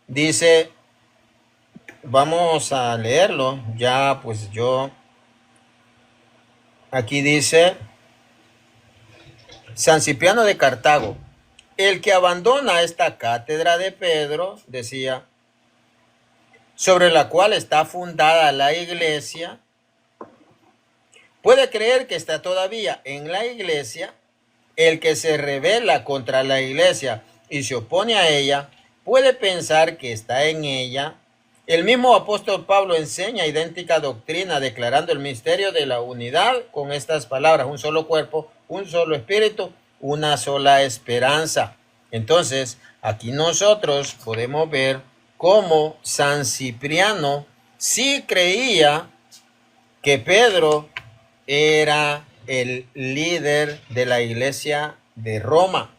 Dice, vamos a leerlo, ya pues yo, aquí dice, San Cipriano de Cartago, el que abandona esta cátedra de Pedro, decía, sobre la cual está fundada la iglesia, puede creer que está todavía en la iglesia. El que se rebela contra la iglesia y se opone a ella, puede pensar que está en ella. El mismo apóstol Pablo enseña idéntica doctrina, declarando el misterio de la unidad con estas palabras: un solo cuerpo, un solo espíritu, una sola esperanza. Entonces, aquí nosotros podemos ver cómo San Cipriano sí creía que Pedro era el líder de la iglesia de Roma.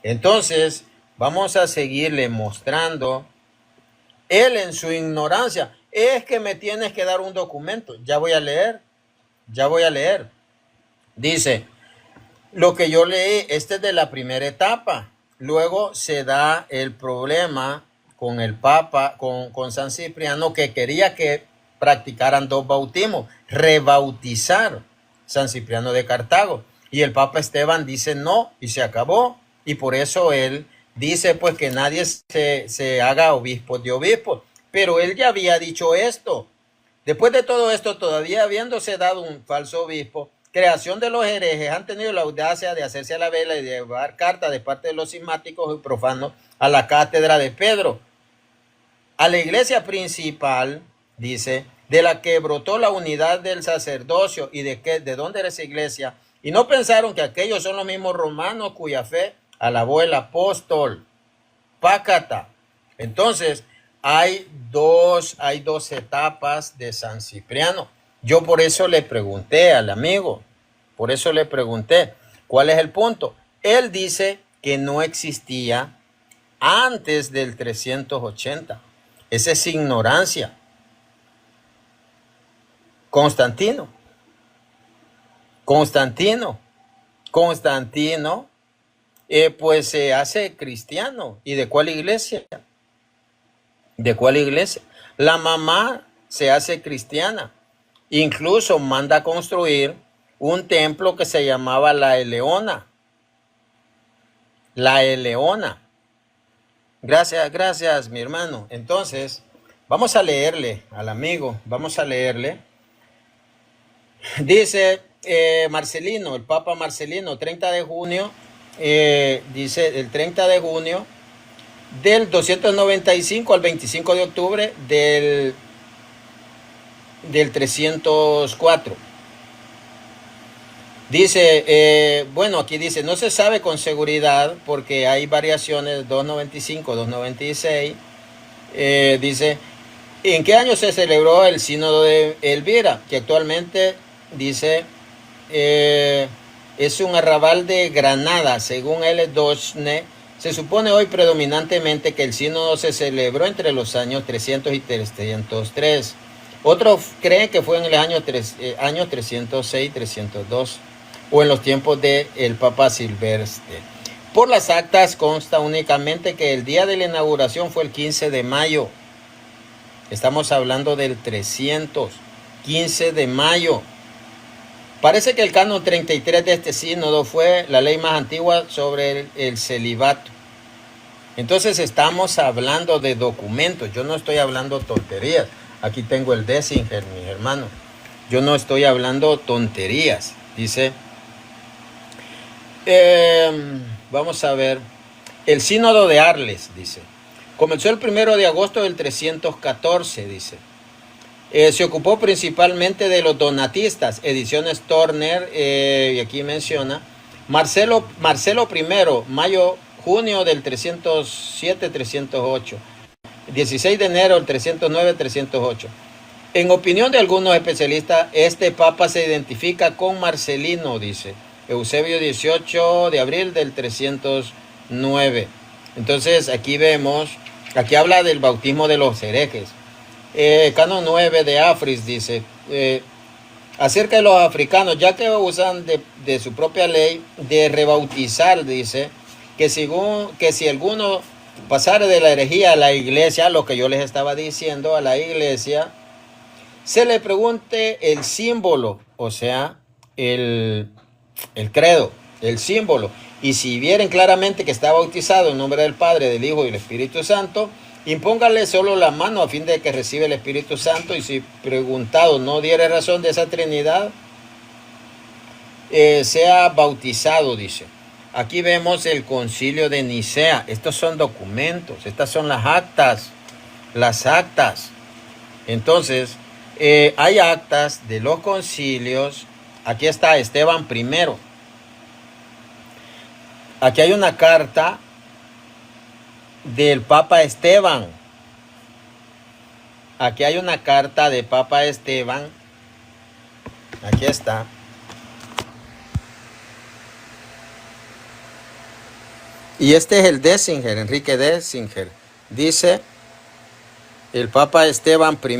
Entonces, vamos a seguirle mostrando. Él en su ignorancia, es que me tienes que dar un documento. Ya voy a leer. Dice, lo que yo leí, este es de la primera etapa. Luego se da el problema con el Papa, con San Cipriano, que quería que practicaran dos bautismos, rebautizar San Cipriano de Cartago. Y el Papa Esteban dice no, y se acabó. Y por eso él dice pues que nadie se haga obispo de obispos. Pero él ya había dicho esto. Después de todo esto, todavía habiéndose dado un falso obispo, creación de los herejes, han tenido la audacia de hacerse a la vela y de llevar carta de parte de los cismáticos y profanos a la cátedra de Pedro, a la iglesia principal, dice, de la que brotó la unidad del sacerdocio y de dónde era esa iglesia, y no pensaron que aquellos son los mismos romanos cuya fe alabó el apóstol. Pácata. Entonces, hay dos etapas de San Cipriano. Yo por eso le pregunté al amigo, ¿cuál es el punto? Él dice que no existía antes del 380. Esa es ignorancia. Constantino, pues se hace cristiano. ¿Y de cuál iglesia? La mamá se hace cristiana. Incluso manda a construir un templo que se llamaba la Eleona. Gracias, mi hermano. Entonces, vamos a leerle al amigo, Dice Marcelino, el Papa Marcelino, 30 de junio, dice el 30 de junio del 295 al 25 de octubre del 304. Dice, bueno, aquí dice, no se sabe con seguridad porque hay variaciones, 295, 296. Dice, ¿en qué año se celebró el sínodo de Elvira? Que actualmente, dice, es un arrabal de Granada, según L. Dochne. Se supone hoy predominantemente que el sínodo se celebró entre los años 300 y 303. Otros creen que fue en el año 306, 302 o en los tiempos del Papa Silvestre. Por las actas consta únicamente que el día de la inauguración fue el 15 de mayo. Estamos hablando del 300, 15 de mayo. Parece que el canon 33 de este sínodo fue la ley más antigua sobre el celibato. Entonces estamos hablando de documentos. Yo no estoy hablando tonterías. Aquí tengo el Dessinger, mis hermanos. Yo no estoy hablando tonterías. Dice, vamos a ver. El sínodo de Arles, dice. Comenzó el 1 de agosto del 314, dice. Se ocupó principalmente de los donatistas, ediciones Turner, y aquí menciona, Marcelo I, junio del 307-308, 16 de enero del 309-308. En opinión de algunos especialistas, este papa se identifica con Marcelino, dice, Eusebio 18 de abril del 309. Entonces aquí vemos, aquí habla del bautismo de los herejes. Canon 9 de Afris dice, acerca de los africanos, ya que usan de su propia ley de rebautizar, dice, que si alguno pasar de la herejía a la iglesia, lo que yo les estaba diciendo, a la iglesia, se le pregunte el símbolo, o sea, el credo, el símbolo. Y si vieren claramente que está bautizado en nombre del Padre, del Hijo y del Espíritu Santo, impóngale solo la mano a fin de que reciba el Espíritu Santo. Y si preguntado no diere razón de esa Trinidad, sea bautizado, dice. Aquí vemos el concilio de Nicea. Estos son documentos, estas son las actas. Las actas. Entonces, hay actas de los concilios. Aquí está Esteban I. Aquí hay una carta del Papa Esteban. Aquí hay una carta de Papa Esteban. Aquí está. Y este es el Dessinger, Enrique Dessinger. Dice el Papa Esteban I.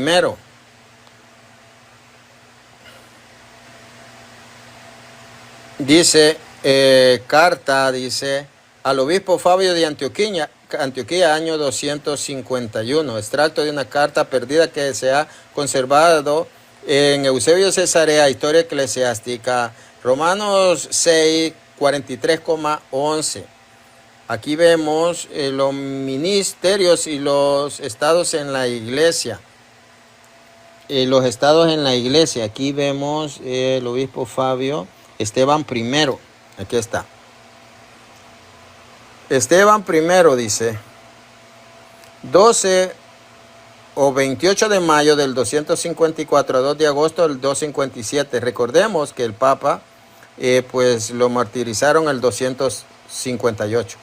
Dice, carta, dice, al obispo Fabio de Antioquía, año 251, extracto de una carta perdida que se ha conservado en Eusebio Cesarea, Historia Eclesiástica, Romanos 6, 43,11. Aquí vemos los ministerios y los estados en la iglesia. Los estados en la iglesia. Aquí vemos el obispo Fabio, Esteban I. Aquí está. Esteban I dice, 12 o 28 de mayo del 254 a 2 de agosto del 257. Recordemos que el Papa pues lo martirizaron el 258.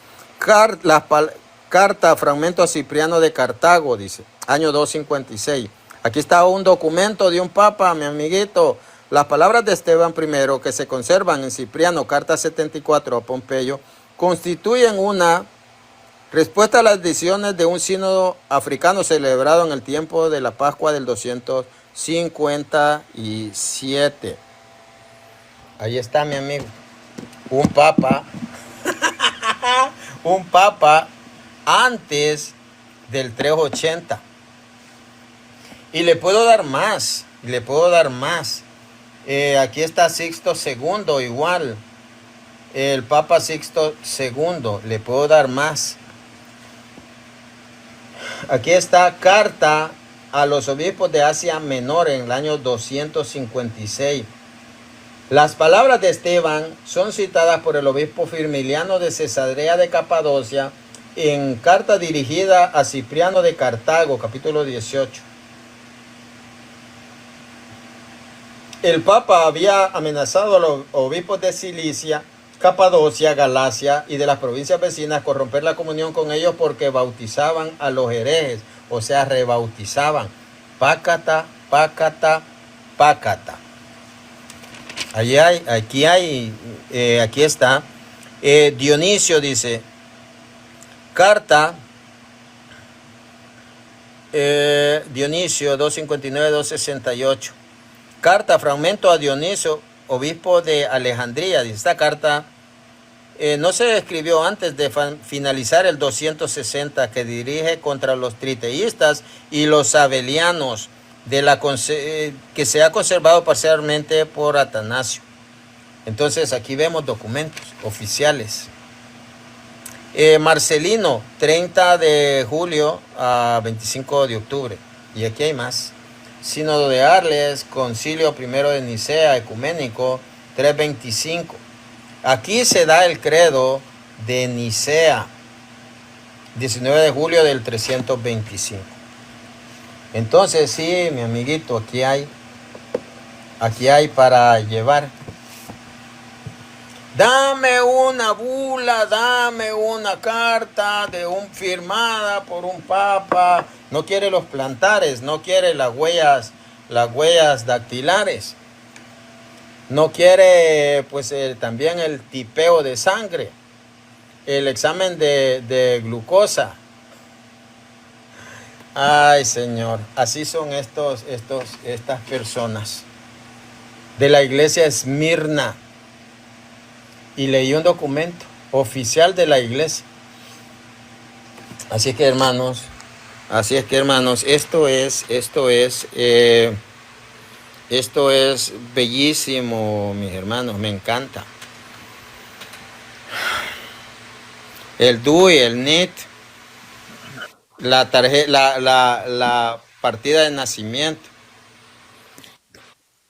Carta, fragmento a Cipriano de Cartago, dice, año 256. Aquí está un documento de un papa, mi amiguito. Las palabras de Esteban I que se conservan en Cipriano, carta 74 a Pompeyo, constituyen una respuesta a las decisiones de un sínodo africano celebrado en el tiempo de la Pascua del 257. Ahí está, mi amigo. Un papa. Un papa antes del 380. Y le puedo dar más. Aquí está Sixto II, igual. El Papa Sixto II, le puedo dar más. Aquí está carta a los obispos de Asia Menor en el año 256. Las palabras de Esteban son citadas por el obispo Firmiliano de Cesarea de Capadocia en carta dirigida a Cipriano de Cartago, capítulo 18. El Papa había amenazado a los obispos de Cilicia, Capadocia, Galacia y de las provincias vecinas con romper la comunión con ellos porque bautizaban a los herejes, o sea, rebautizaban. Pácata, pácata, pácata. Aquí está. Dionisio dice, carta, Dionisio 259-268. Carta, fragmento a Dionisio, obispo de Alejandría. Esta carta no se escribió antes de finalizar el 260, que dirige contra los triteístas y los abelianos, que se ha conservado parcialmente por Atanasio. Entonces aquí vemos documentos oficiales. Marcelino, 30 de julio a 25 de octubre. Y aquí hay más. Sínodo de Arles, Concilio I de Nicea, Ecuménico, 325. Aquí se da el credo de Nicea, 19 de julio del 325. Entonces, sí, mi amiguito, aquí hay para llevar. Dame una bula, dame una carta firmada por un papa. No quiere los plantares, no quiere las huellas dactilares. No quiere, pues, también el tipeo de sangre, el examen de glucosa. Ay, Señor, así son estas personas de la iglesia Esmirna. Y leí un documento oficial de la iglesia. así es que hermanos, esto es bellísimo, mis hermanos, me encanta. El DUI, el NIT, la tarjeta, la partida de nacimiento.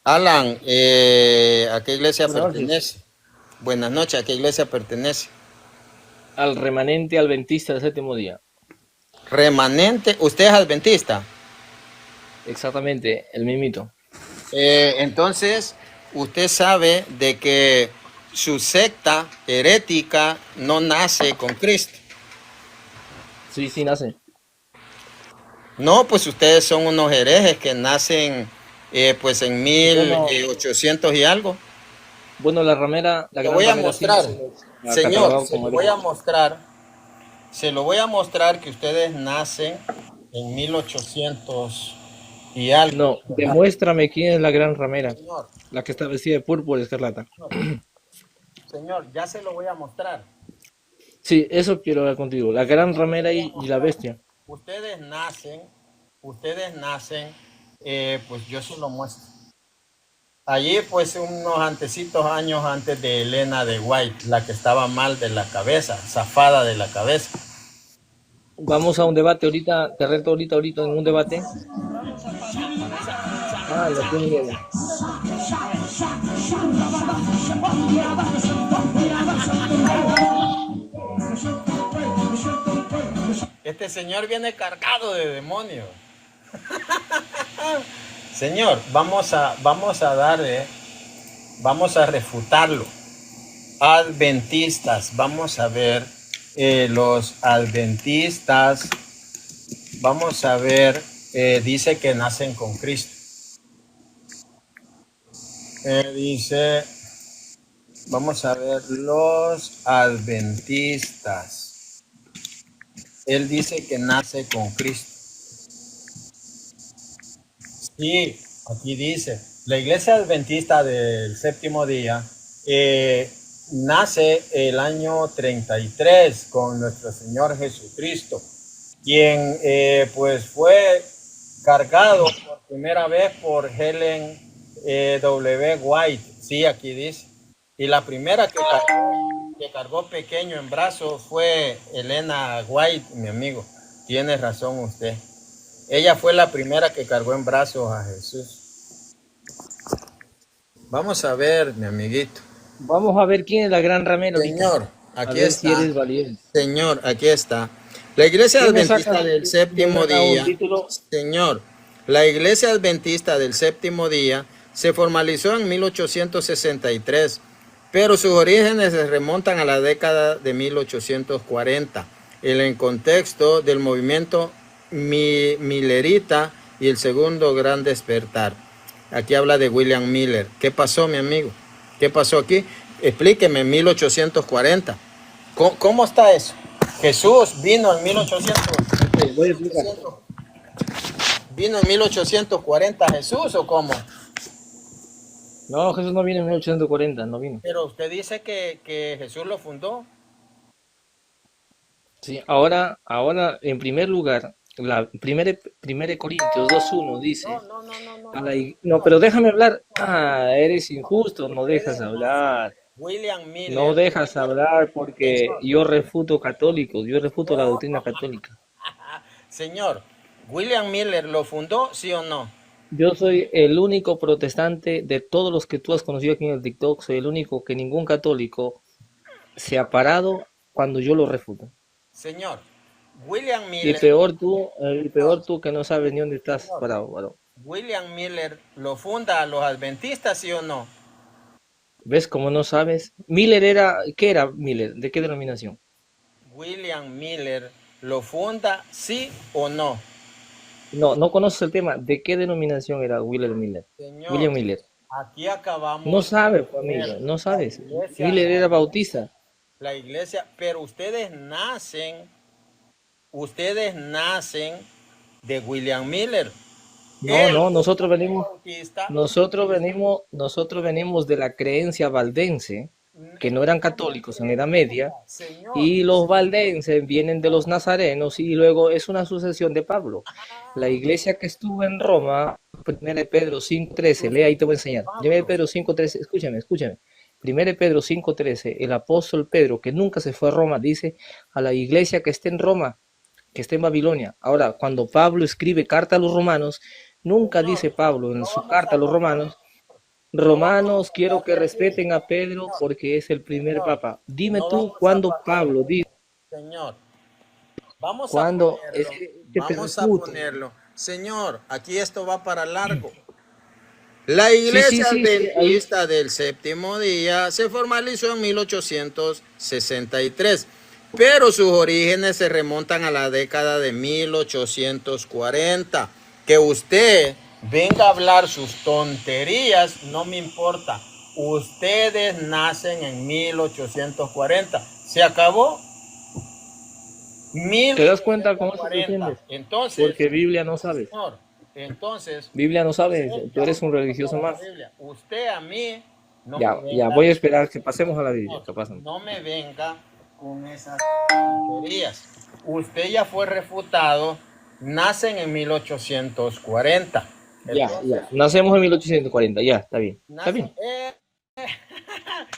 Alan, ¿a qué iglesia Buenas noches. pertenece? Buenas noches, ¿a qué iglesia pertenece? Al remanente adventista del séptimo día. Remanente, ¿usted es adventista? Exactamente, el mismito. Entonces, usted sabe de que su secta herética no nace con Cristo. Sí, sí, nace. No, pues ustedes son unos herejes que nacen pues en Bueno, 1800 y algo. bueno, la Le gran voy a ramera sí mostrar, se nos ha señor, catalogado como herejes. se lo voy a mostrar que ustedes nacen en 1800 y algo. No, demuéstrame quién es la gran ramera, Señor, la que está vestida de púrpura y escarlata. señor, señor, ya se lo voy a mostrar. Sí, eso quiero hablar contigo. La Se lo gran ramera voy a y la mostrar. bestia. Ustedes nacen, pues yo se lo muestro. Allí, pues, unos antecitos años antes de Elena de White, la que estaba mal de la cabeza, zafada de la cabeza. Vamos a un debate ahorita, te reto ahorita en un debate. Ah, no tiene miedo. Este señor viene cargado de demonios. Señor, vamos a refutarlo. Adventistas, vamos a ver los adventistas, vamos a ver, dice que nacen con Cristo. Dice, vamos a ver los adventistas. Él dice que nace con Cristo. Sí, aquí dice, la iglesia adventista del séptimo día nace el año 33 con nuestro Señor Jesucristo, quien pues fue cargado por primera vez por Helen W. White. Sí, aquí dice. Y la primera que cargó pequeño en brazos fue Elena White, mi amigo. Tiene razón usted. Ella fue la primera que cargó en brazos a Jesús. Vamos a ver, mi amiguito. Vamos a ver quién es la gran ramera ahorita. Señor, A aquí ver si está. eres valiente. Señor, aquí está. La iglesia ¿Qué me sacas? adventista del séptimo Me da un día, título. señor, la iglesia adventista del séptimo día se formalizó en 1863, pero sus orígenes se remontan a la década de 1840, en el contexto del movimiento millerita y el segundo gran despertar. Aquí habla de William Miller. ¿Qué pasó, mi amigo? ¿Qué pasó aquí? Explíqueme, 1840. ¿Cómo está eso? Jesús vino en 1800, Te voy a explicar. vino en 1840 Jesús o cómo? No, Jesús no vino en 1840, no vino. Pero usted dice que Jesús lo fundó. Sí, ahora, en primer lugar, la primera Corintios 2:1 dice, no, pero déjame hablar. Ah, eres injusto, no dejas Ustedes nacen. hablar. William No Miller, dejas hablar porque señor, yo refuto católicos, yo refuto la no, doctrina católica. señor, William Miller lo fundó, ¿sí o no? Yo soy el único protestante de todos los que tú has conocido aquí en el TikTok, soy el único que ningún católico se ha parado cuando yo lo refuto. Señor, William Y Miller, peor tú que no sabes ni dónde estás señor, parado, varón. William Miller lo funda a los adventistas, ¿sí o no? ¿Ves cómo no sabes? Miller era, ¿qué era Miller? ¿De qué denominación? William Miller lo funda, ¿sí o no? No, no conoces el tema. ¿De qué denominación era William Miller? Señor, William Miller. aquí No acabamos sabes, pues, de amigo, ver no sabes. Miller era bautista. la iglesia, pero ustedes nacen de William Miller. No, Él no, fue bautista. nosotros venimos de la creencia valdense, que no eran católicos en la Edad Media, Señor. y los valdenses vienen de los nazarenos, y luego es una sucesión de Pablo. La iglesia que estuvo en Roma, 1 de Pedro 5:13, lea ahí te voy a enseñar. 1 de Pablo. Pedro 5:13, escúchame. 1 de Pedro 5:13, el apóstol Pedro, que nunca se fue a Roma, dice a la iglesia que esté en Roma, que esté en Babilonia. Ahora, cuando Pablo escribe carta a los romanos, nunca dice Señor, Pablo en no su vamos carta a a los cambiar, romanos, no vamos Romanos, a quiero cambiar que de ahí. respeten a Pedro porque es el primer Señor, papa. Dime no tú vamos a cuándo pasar. Pablo dice, Señor, cuándo es que te vamos a refute. ponerlo. Señor, aquí esto va para largo. La Sí, sí, iglesia sí, sí, ahí. adventista del séptimo día se formalizó en 1863, pero sus orígenes se remontan a la década de 1840. Que usted venga a hablar sus tonterías, no me importa. Ustedes nacen en 1840. Se acabó ¿Te das cuenta cómo eso te 1840. entiendes? Entonces, Porque Biblia no sabes. señor, entonces Biblia no usted sabes, tú ya eres un usó religioso toda la más. Biblia. Usted a mí no me Ya, venga, voy a esperar que pasemos a la Biblia. señor, ¿Qué pasa? no me venga con esas tonterías. Usted ya fue refutado, nacen en 1840. Entonces, Ya. Nacemos en 1840, ya, está bien. Está nacen, bien.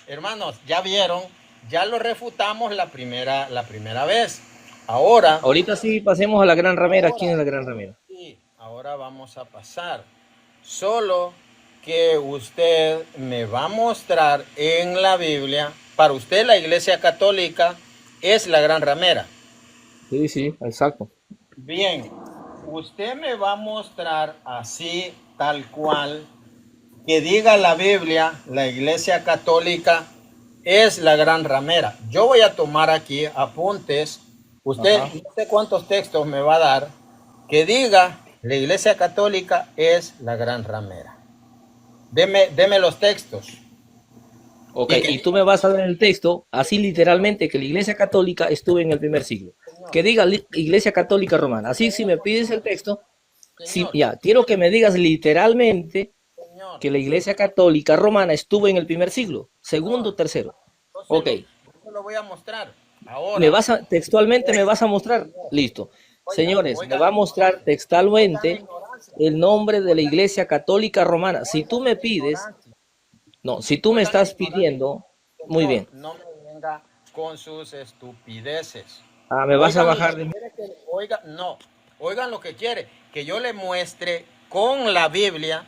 hermanos, ya vieron, ya lo refutamos la primera vez. Ahora, Ahorita sí pasemos a la gran ramera. ¿Quién es ahora, la gran ramera? sí, ahora vamos a pasar. Solo que usted me va a mostrar en la Biblia, para usted la Iglesia Católica es la gran ramera. Sí, sí, exacto. Bien, usted me va a mostrar así, tal cual, que diga la Biblia, la Iglesia Católica es la gran ramera. Yo voy a tomar aquí apuntes. Usted Ajá. no sé cuántos textos me va a dar que diga la Iglesia Católica es la gran ramera. Deme los textos. Ok, Y que y tú diga, me vas a dar el texto, así literalmente, que la Iglesia Católica estuvo en el primer siglo. señor, Que diga Iglesia Católica Romana. Así, si me pides el texto, sí, señor, ya, quiero que me digas literalmente señor, que la Iglesia Católica Romana estuvo en el primer siglo, señor. segundo, tercero. Yo Ok, se lo voy a mostrar. textualmente me vas a mostrar. Listo. Señores, me Oigan va a la mostrar ignorancia. Oigan la textualmente ignorancia. el nombre de la Iglesia Católica Romana. Si tú Oigan me la pides, ignorancia. no, si tú me Oigan la estás ignorancia. pidiendo, muy Señor, bien. no me venga con sus estupideces. Ah, me vas a Oigan lo que bajar de... quiere no. Oigan lo que quiere, que yo le muestre con la Biblia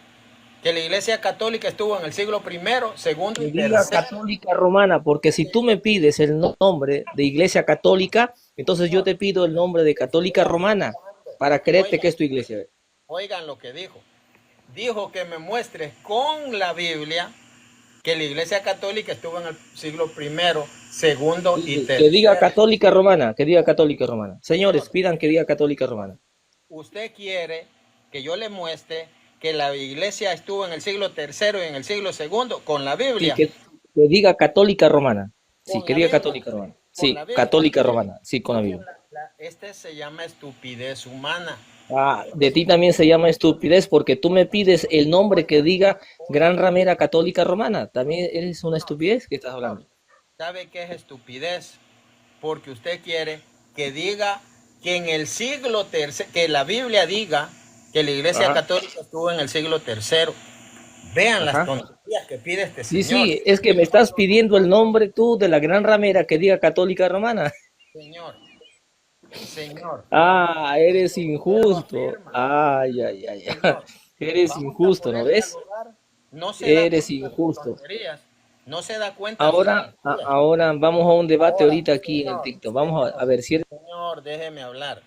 que la Iglesia Católica estuvo en el siglo primero, segundo Que y diga tercero. Católica Romana, porque si tú me pides el nombre de Iglesia Católica, entonces yo Señor, te pido el nombre de le Católica estoy Romana mostrando. para creerte que Oigan, es tu iglesia. oigan lo que dijo. Dijo que me muestre con la Biblia que la Iglesia Católica estuvo en el siglo primero, segundo y Sí, que diga tercero. Católica Romana, que diga Católica Romana. Señores, Señor, pidan que diga Católica Romana. usted quiere que yo le muestre que la iglesia estuvo en el siglo tercero y en el siglo segundo con la Sí, Biblia. que diga Católica Romana. Sí, Con que la diga Biblia. Católica Romana. Con la Sí, Biblia. Católica Romana. Sí, con la Oigan, Biblia. este se llama estupidez humana. Ah, de ti también se llama estupidez porque tú me pides el nombre que diga Gran Ramera Católica Romana. También eres una estupidez que estás Señor, hablando. ¿sabe qué es estupidez? Porque usted quiere que diga que en el siglo tercero, que la Biblia diga que la iglesia Ajá, católica estuvo en el siglo tercero. Vean las ajá. tonterías que pide este Sí, señor. sí, es que me estás pidiendo el nombre tú de la Gran Ramera que diga Católica Romana. Señor, señor, Ah, eres él lo injusto. afirma. Ay. Señor, Eres vamos a injusto, ¿no poder ves? dialogar. No se da Eres cuenta de sus injusto. tonterías. No se da cuenta de sus Ahora, tonterías. ahora vamos a un debate Ahora, ahorita aquí en el señor, TikTok. Vamos a señor, ver si señor, déjeme hablar.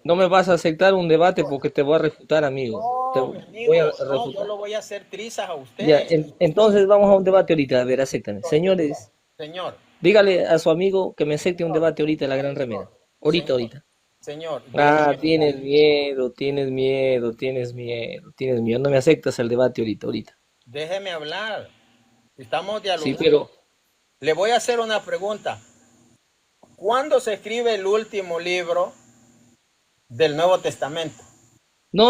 no me vas a aceptar un debate porque te voy a refutar, amigo. Te No, mi voy a amigo, no, yo refutar. lo voy a hacer trizas a Ya, usted. entonces vamos a un debate ahorita. A ver, acéptame. Tontico. Señores, Señor, dígale a su amigo que me acepte un debate ahorita en la Gran Remera. señor, Ahorita. señor, Ah, déjeme hablar. tienes miedo, tienes miedo, tienes miedo, tienes miedo. No me aceptas el debate ahorita. Déjeme hablar. Estamos Sí, dialogando. pero Le voy a hacer una pregunta. ¿Cuándo se escribe el último libro del Nuevo Testamento?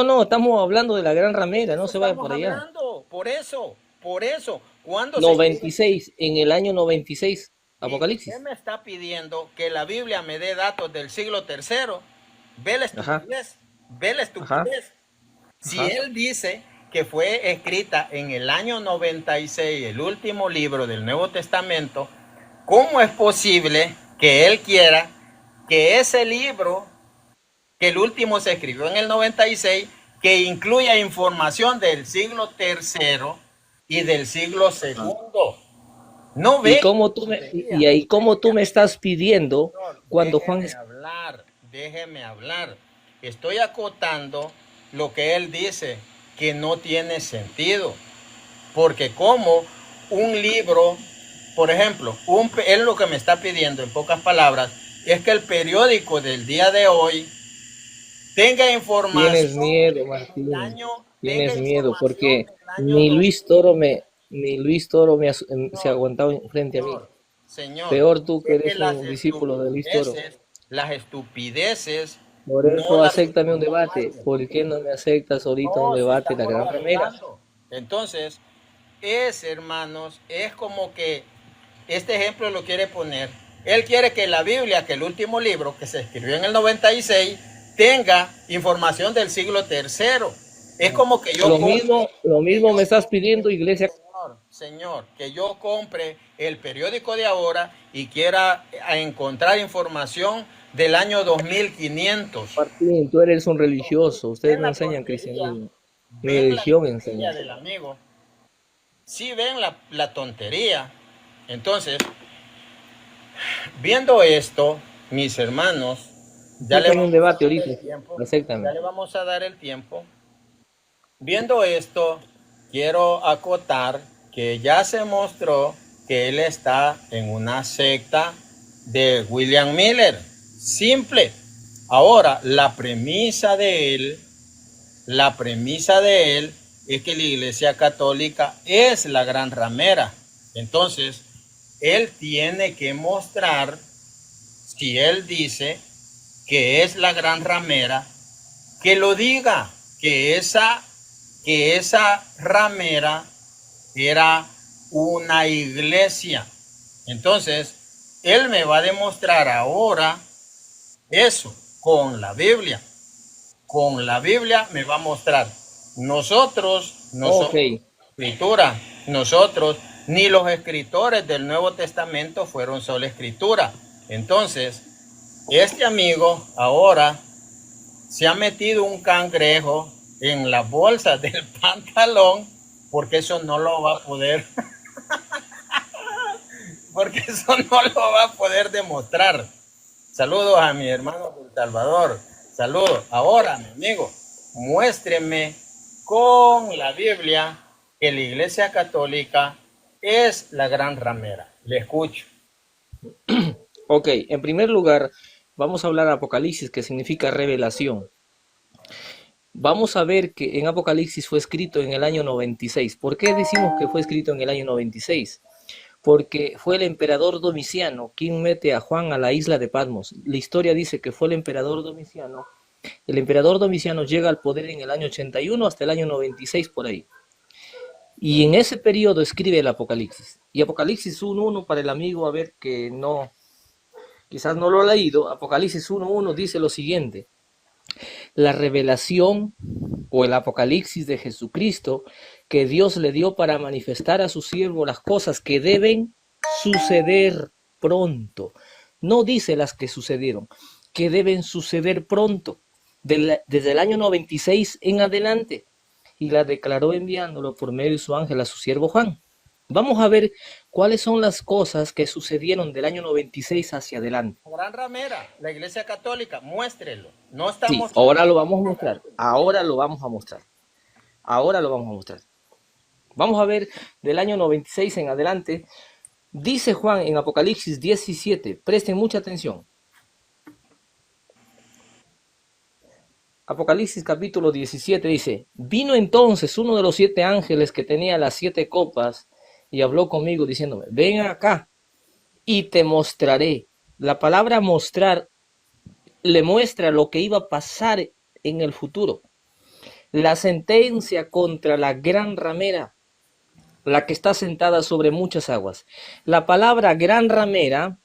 no, estamos hablando de la Gran De Ramera, no eso se vaya estamos por allá. hablando. Por eso, por eso. ¿Cuándo se escribe? 96, en el año 96, Y usted Apocalipsis. me está pidiendo que la Biblia me dé datos del siglo tercero. Ve la Ajá, estupidez, ve la ajá, estupidez. Si ajá. él dice que fue escrita en el año 96, el último libro del Nuevo Testamento, ¿cómo es posible que él quiera que ese libro, que el último se escribió en el 96, que incluya información del siglo tercero y del siglo segundo? No Y ve cómo y tontería. ahí cómo tú me estás pidiendo Señor, cuando Juan es, déjeme hablar. Estoy acotando lo que él dice, que no tiene sentido. Porque como un libro, por ejemplo, él lo que me está pidiendo en pocas palabras es que el periódico del día de hoy tenga tienes información miedo, del Martín, año, tenga tienes miedo, información porque del año ni 2000. Luis Toro se ha Señor, aguantado frente a mí. señor, señor, Peor tú que es que eres un discípulo de Luis Toro. las estupideces Por no eso las acéptame un debate. comparten. ¿Por qué no me aceptas ahorita un No, si debate, la estamos gran remera? dialogando. Entonces, hermanos, es como que este ejemplo lo quiere poner. Él quiere que la Biblia, que el último libro que se escribió en el 96, tenga información del siglo tercero. Es como que yo compre, Lo que mismo yo me estás compre, pidiendo, iglesia. señor, que yo compre el periódico de ahora y quiera encontrar información del año 2500. Martín, tú eres un religioso. Ustedes Ven no la enseñan tontería, cristianismo. Mi ven la religión tontería enseña. del amigo. Sí, ven la tontería. Entonces, viendo esto, mis hermanos, ya le Acéptame un vamos a debate dar ahorita. el tiempo, ya Acéptame. le vamos a dar el tiempo. Viendo esto, quiero acotar que ya se mostró que él está en una secta de William Miller. Simple. Ahora, la premisa de él es que la Iglesia Católica es la gran ramera. Entonces, él tiene que mostrar, si él dice que es la gran ramera, que lo diga, que esa ramera era una iglesia. Entonces, él me va a demostrar ahora eso con la Biblia. Con la Biblia me va a mostrar. Nosotros no Ok. somos escritura. Nosotros, ni los escritores del Nuevo Testamento fueron sola escritura. Entonces, este amigo ahora se ha metido un cangrejo en la bolsa del pantalón porque eso no lo va a poder, porque eso no lo va a poder demostrar. Saludos a mi hermano del Salvador. Saludos. Ahora, mi amigo, muéstreme con la Biblia que la Iglesia Católica es la gran ramera. Le escucho. Ok. En primer lugar, vamos a hablar de Apocalipsis, que significa revelación. Vamos a ver que en Apocalipsis fue escrito en el año 96. ¿Por qué decimos que fue escrito en el año 96? Porque fue el emperador Domiciano quien mete a Juan a la isla de Patmos. La historia dice que fue el emperador Domiciano. El emperador Domiciano llega al poder en el año 81 hasta el año 96 por ahí. Y en ese periodo escribe el Apocalipsis. Y Apocalipsis 1.1 para el amigo, a ver que no, quizás no lo ha leído, Apocalipsis 1.1 dice lo siguiente: la revelación o el Apocalipsis de Jesucristo que Dios le dio para manifestar a su siervo las cosas que deben suceder pronto. No dice las que sucedieron, que deben suceder pronto, desde el año 96 en adelante, y la declaró enviándolo por medio de su ángel a su siervo Juan. Vamos a ver cuáles son las cosas que sucedieron del año 96 hacia adelante. Gran ramera, la Iglesia Católica, muéstrelo. No Sí, estamos... ahora lo vamos a mostrar. Ahora lo vamos a mostrar. Ahora lo vamos a mostrar. Vamos a ver del año 96 en adelante. Dice Juan en Apocalipsis 17. Presten mucha atención. Apocalipsis capítulo 17 dice: vino entonces uno de los 7 ángeles que tenía las 7 copas y habló conmigo diciéndome: ven acá y te mostraré. La palabra mostrar le muestra lo que iba a pasar en el futuro. La sentencia contra la gran ramera. la que está sentada sobre muchas aguas. La palabra gran ramera,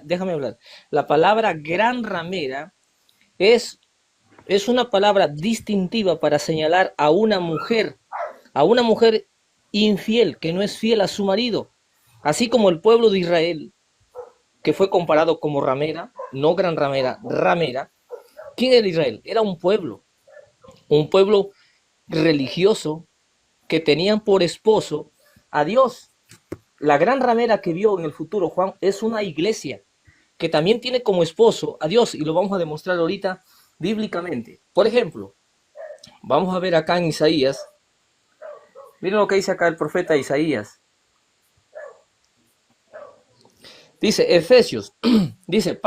déjame hablar. La palabra gran ramera es, es una palabra distintiva para señalar a una mujer infiel, que no es fiel a su marido. Así como el pueblo de Israel, que fue comparado como ramera, no gran ramera, ramera. ¿Quién era Israel? Era un pueblo religioso que tenían por esposo a Dios. La gran ramera que vio en el futuro Juan es una iglesia que también tiene como esposo a Dios, y lo vamos a demostrar ahorita bíblicamente. Por ejemplo, vamos a ver acá en Isaías. Miren lo que dice acá el profeta Isaías. Dice Efesios, dice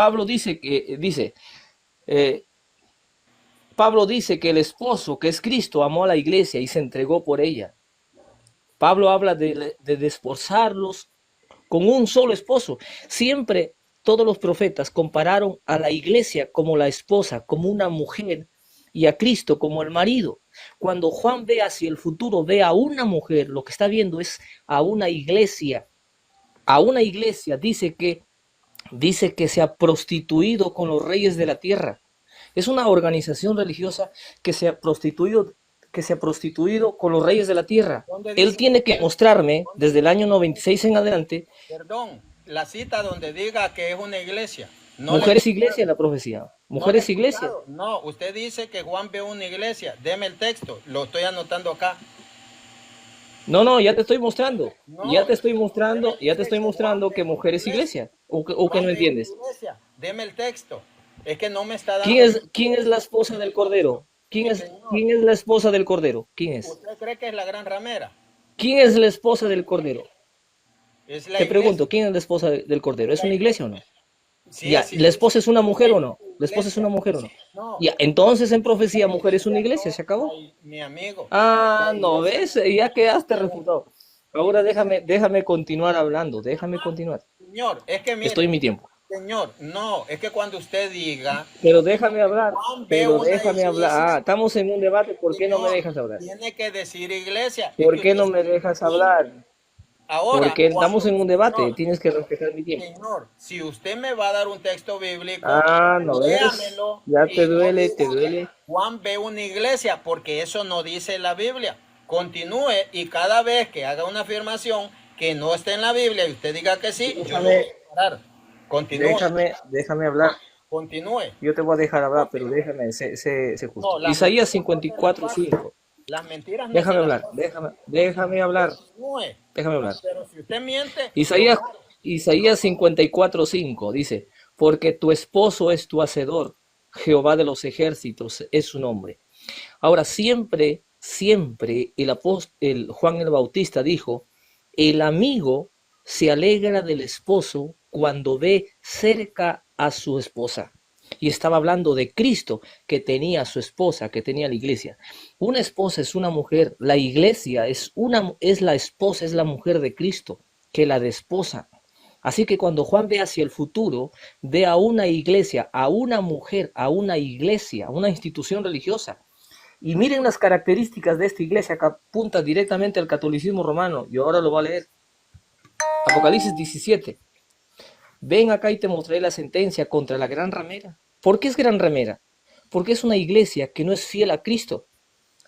eh, Pablo dice que el esposo, que es Cristo, amó a la iglesia y se entregó por ella. Pablo habla de desposarlos con un solo esposo. Siempre todos los profetas compararon a la iglesia como la esposa, como una mujer, y a Cristo como el marido. Cuando Juan ve hacia el futuro, ve a una mujer, lo que está viendo es a una iglesia. A una iglesia dice que se ha prostituido con los reyes de la tierra. Es una organización religiosa que se ha prostituido con los reyes de la tierra. Él tiene que mostrarme desde el año 96 en adelante. Perdón, la cita donde diga que es una iglesia. No Mujeres iglesia en la profecía. Mujeres iglesia. No, usted dice que Juan ve una iglesia. Deme el texto, lo estoy anotando acá. No, ya te estoy mostrando. No, ya te estoy mostrando que mujeres iglesia. ¿O que no entiendes? Deme el texto. Es que no me está dando. ¿Quién es la esposa del Cordero? ¿Quién es la esposa del Cordero? ¿Quién es? ¿Usted cree que es la gran ramera? ¿Quién es la esposa del Cordero? Es la Te iglesia. Pregunto, ¿quién es la esposa del Cordero? ¿Es una iglesia o no? Sí, Ya, sí, ¿la esposa es una mujer o no? ¿La esposa es una mujer o no? No. Ya, entonces en profecía mujer es una iglesia, ¿se acabó? Mi amigo. Ah, no, ¿ves? Ya quedaste refutado. Ahora déjame continuar hablando, déjame continuar. Señor, es que mire, Estoy en mi tiempo. Señor, no, es que cuando usted diga, Pero déjame hablar, iglesia, Ah, estamos en un debate, ¿por qué no me dejas hablar? tiene que decir iglesia. ¿Por qué no me dejas hablar? Ahora, Porque estamos en un debate, tienes que respetar mi tiempo. Señor, si usted me va a dar un texto bíblico, Ah, no ves, léamelo. ya te duele. Juan ve una iglesia, porque eso no dice la Biblia. Continúe, y cada vez que haga una afirmación que no esté en la Biblia y usted diga que sí, yo lo voy a parar. Continúe. Déjame hablar. Continúe. Yo te voy a dejar hablar, pero déjame, sé justo. No, Isaías 54:5. Las mentiras no. Déjame hablar. Déjame hablar. Pero si usted miente. Isaías 54:5 dice: porque tu esposo es tu hacedor, Jehová de los ejércitos es su nombre. Ahora, siempre el Juan el Bautista dijo: el amigo se alegra del esposo cuando ve cerca a su esposa. Y estaba hablando de Cristo, que tenía a su esposa, que tenía la iglesia. Una esposa es una mujer, la iglesia es la esposa, es la mujer de Cristo, que la desposa. Así que cuando Juan ve hacia el futuro, ve a una iglesia, a una mujer, a una iglesia, a una institución religiosa. Y miren las características de esta iglesia que apunta directamente al catolicismo romano. Yo ahora lo voy a leer. Apocalipsis 17. Ven acá y te mostraré la sentencia contra la gran ramera. ¿Por qué es gran ramera? Porque es una iglesia que no es fiel a Cristo,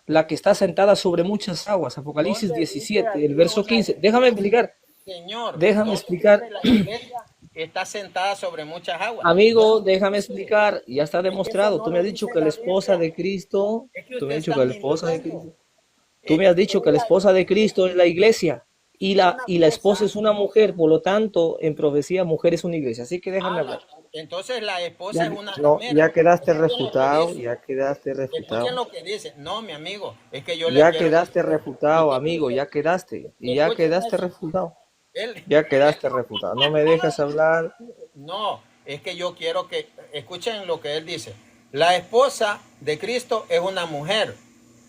la que está sentada sobre muchas aguas. Apocalipsis 17, el verso 15. Déjame explicar. Señor, déjame explicar. La iglesia está sentada sobre muchas aguas. Amigo, déjame explicar. Ya está demostrado. Tú me has dicho que la esposa de Cristo. Tú me has dicho que la esposa de Cristo. Tú me has dicho que la esposa de Cristo es la iglesia. Y la esposa es una mujer, por lo tanto, en profecía, mujer es una iglesia. Así que déjame hablar. Entonces la esposa es una ramera. Ya quedaste refutado, Escuchen lo que dice. No, mi amigo, es que yo ya quedaste refutado, amigo, ya quedaste. Y ya quedaste refutado. Ya quedaste refutado. No me dejas hablar. No, es que yo quiero que escuchen lo que él dice. La esposa de Cristo es una mujer.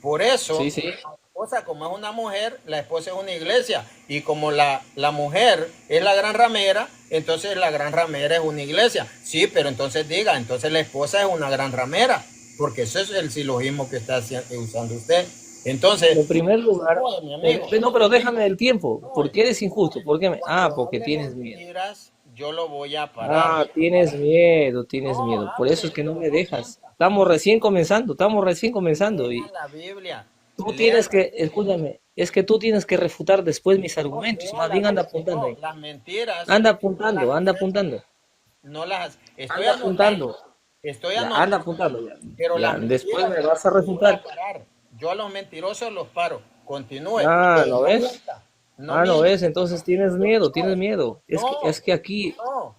Por eso, sí. La esposa, como es una mujer, la esposa es una iglesia. Y como la mujer es la gran ramera, entonces la gran ramera es una iglesia. Sí, pero entonces diga, entonces la esposa es una gran ramera. Porque ese es el silogismo que está usando usted. Entonces, En primer lugar, no, mi amigo, no, pero déjame el tiempo. no, ¿Por qué eres injusto? ¿Por qué me... Ah, cuando porque hable tienes miedo. mentiras, yo lo voy a parar. Ah, Voy a tienes parar. miedo, tienes No, miedo. Por eso es hable, que no pero me no dejas. mienta. Estamos recién comenzando Lea y la Biblia, tú lea tienes la que, Biblia. escúchame, es que tú tienes que refutar después mis No, argumentos. lea Más la bien anda Biblia. apuntando No, ahí. las mentiras Anda no las apuntando, anda acepto. apuntando. No las estoy Anda anotando. apuntando. Estoy Ya, anda anotando. apuntando ya. Pero las Ya, después mentiras me las vas a voy a refutar. parar. Yo a los mentirosos los paro. Continúe. Ah, Pero ¿no no ves? mienta. No Ah, ¿no mienta. ves? Entonces tienes miedo, tienes No, miedo. no, Es que aquí, no.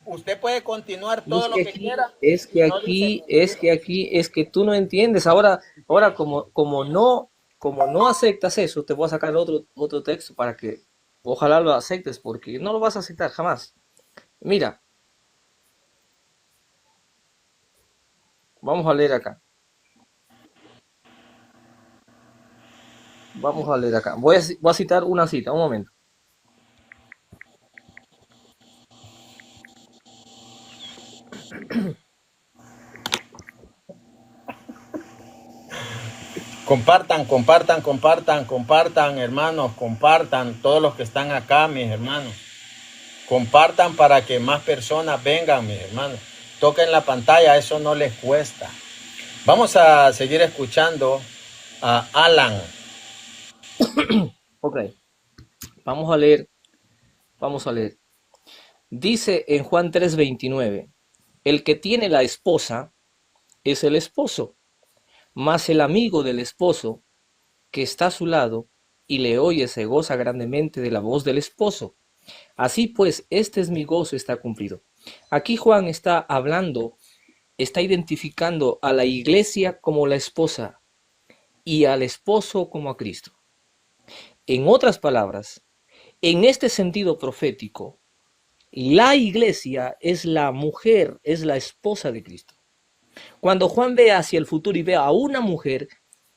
Usted puede continuar es todo que lo que aquí, quiera es y que no dice aquí, es mentira. que aquí, es que tú no entiendes. Ahora como no aceptas eso, te voy a sacar otro texto para que ojalá lo aceptes, porque no lo vas a aceptar jamás. Mira, vamos a leer acá. Vamos a leer acá. Voy a citar una cita, un momento. Compartan, compartan, compartan, compartan, hermanos, compartan, todos los que están acá, mis hermanos. Compartan para que más personas vengan, mis hermanos. Toquen la pantalla, eso no les cuesta. Vamos a seguir escuchando a Alan. Ok, vamos a leer, vamos a leer. Dice en Juan 3:29, el que tiene la esposa es el esposo, mas el amigo del esposo que está a su lado y le oye se goza grandemente de la voz del esposo. Así pues, este es mi gozo, está cumplido. Aquí Juan está hablando, está identificando a la iglesia como la esposa y al esposo como a Cristo. En otras palabras, en este sentido profético, la iglesia es la mujer, es la esposa de Cristo. Cuando Juan ve hacia el futuro y ve a una mujer,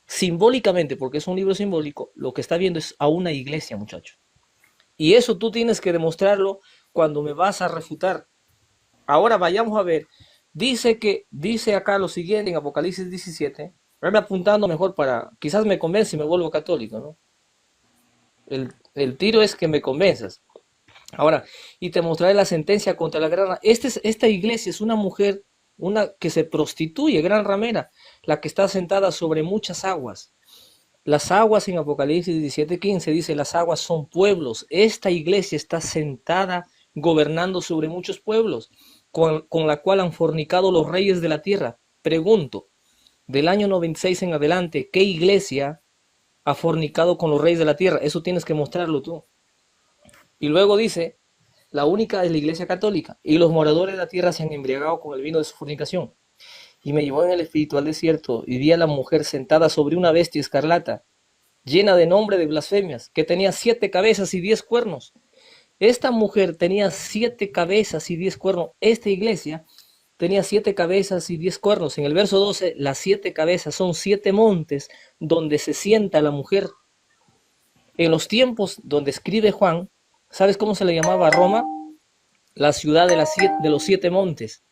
simbólicamente, porque es un libro simbólico, lo que está viendo es a una iglesia, muchacho. Y eso tú tienes que demostrarlo cuando me vas a refutar. Ahora vayamos a ver. Dice acá lo siguiente en Apocalipsis 17. Verme apuntando mejor para, quizás me convence y me vuelvo católico, ¿no? El tiro es que me convenzas. Ahora, y te mostraré la sentencia contra la gran. Esta iglesia es una mujer, una que se prostituye, gran ramera, la que está sentada sobre muchas aguas. Las aguas en Apocalipsis 17:15 dice, las aguas son pueblos. Esta iglesia está sentada gobernando sobre muchos pueblos, con la cual han fornicado los reyes de la tierra. Pregunto, del año 96 en adelante, ¿qué iglesia ha fornicado con los reyes de la tierra? Eso tienes que mostrarlo tú. Y luego dice, la única es la iglesia católica, y los moradores de la tierra se han embriagado con el vino de su fornicación. Y me llevó en el espíritu al desierto, y vi a la mujer sentada sobre una bestia escarlata, llena de nombre de blasfemias, que tenía 7 cabezas y 10 cuernos. Esta mujer tenía 7 cabezas y 10 cuernos. Esta iglesia tenía 7 cabezas y 10 cuernos. En el verso 12, las 7 cabezas son 7 montes donde se sienta la mujer. En los tiempos donde escribe Juan, ¿sabes cómo se le llamaba a Roma? La ciudad de los 7 montes.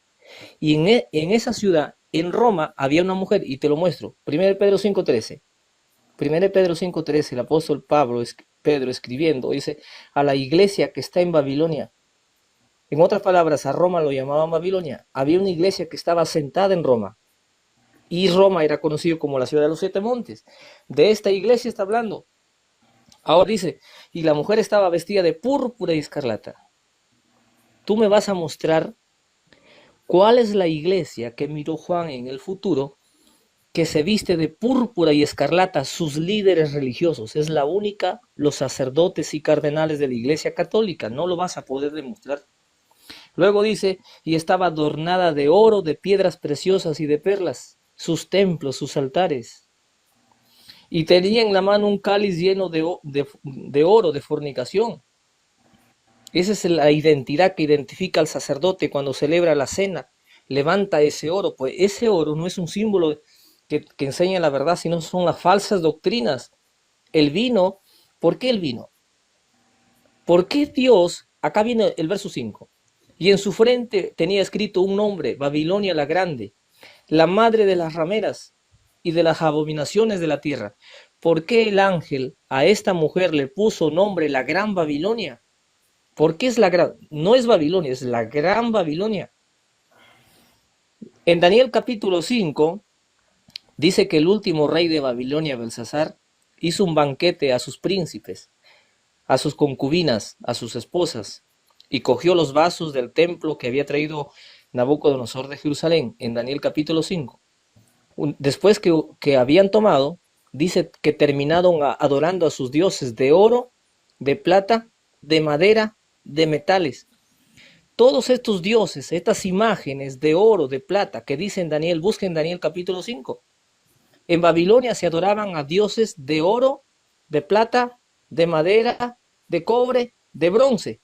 Y en esa ciudad, en Roma, había una mujer, y te lo muestro. 1 Pedro 5:13. 1 Pedro 5:13, el apóstol Pedro escribiendo, dice, a la iglesia que está en Babilonia. En otras palabras, a Roma lo llamaban Babilonia. Había una iglesia que estaba sentada en Roma. Y Roma era conocido como la ciudad de los 7 montes. De esta iglesia está hablando. Ahora dice, y la mujer estaba vestida de púrpura y escarlata. Tú me vas a mostrar cuál es la iglesia que miró Juan en el futuro, que se viste de púrpura y escarlata, sus líderes religiosos. Es la única, los sacerdotes y cardenales de la iglesia católica. No lo vas a poder demostrar. Luego dice, y estaba adornada de oro, de piedras preciosas y de perlas, sus templos, sus altares. Y tenía en la mano un cáliz lleno de oro, de fornicación. Esa es la identidad que identifica al sacerdote cuando celebra la cena. Levanta ese oro, pues ese oro no es un símbolo que enseña la verdad, sino son las falsas doctrinas. El vino, ¿por qué el vino? ¿Por qué Dios? Acá viene el verso 5. Y en su frente tenía escrito un nombre, Babilonia la Grande, la madre de las rameras y de las abominaciones de la tierra. ¿Por qué el ángel a esta mujer le puso nombre la Gran Babilonia? ¿Por qué es la gran? No es Babilonia, es la Gran Babilonia. En Daniel capítulo 5 dice que el último rey de Babilonia, Belsasar, hizo un banquete a sus príncipes, a sus concubinas, a sus esposas, y cogió los vasos del templo que había traído Nabucodonosor de Jerusalén, en Daniel capítulo 5. Después que habían tomado, dice que terminaron adorando a sus dioses de oro, de plata, de madera, de metales. Todos estos dioses, estas imágenes de oro, de plata, que dice en Daniel, busquen Daniel capítulo 5. En Babilonia se adoraban a dioses de oro, de plata, de madera, de cobre, de bronce,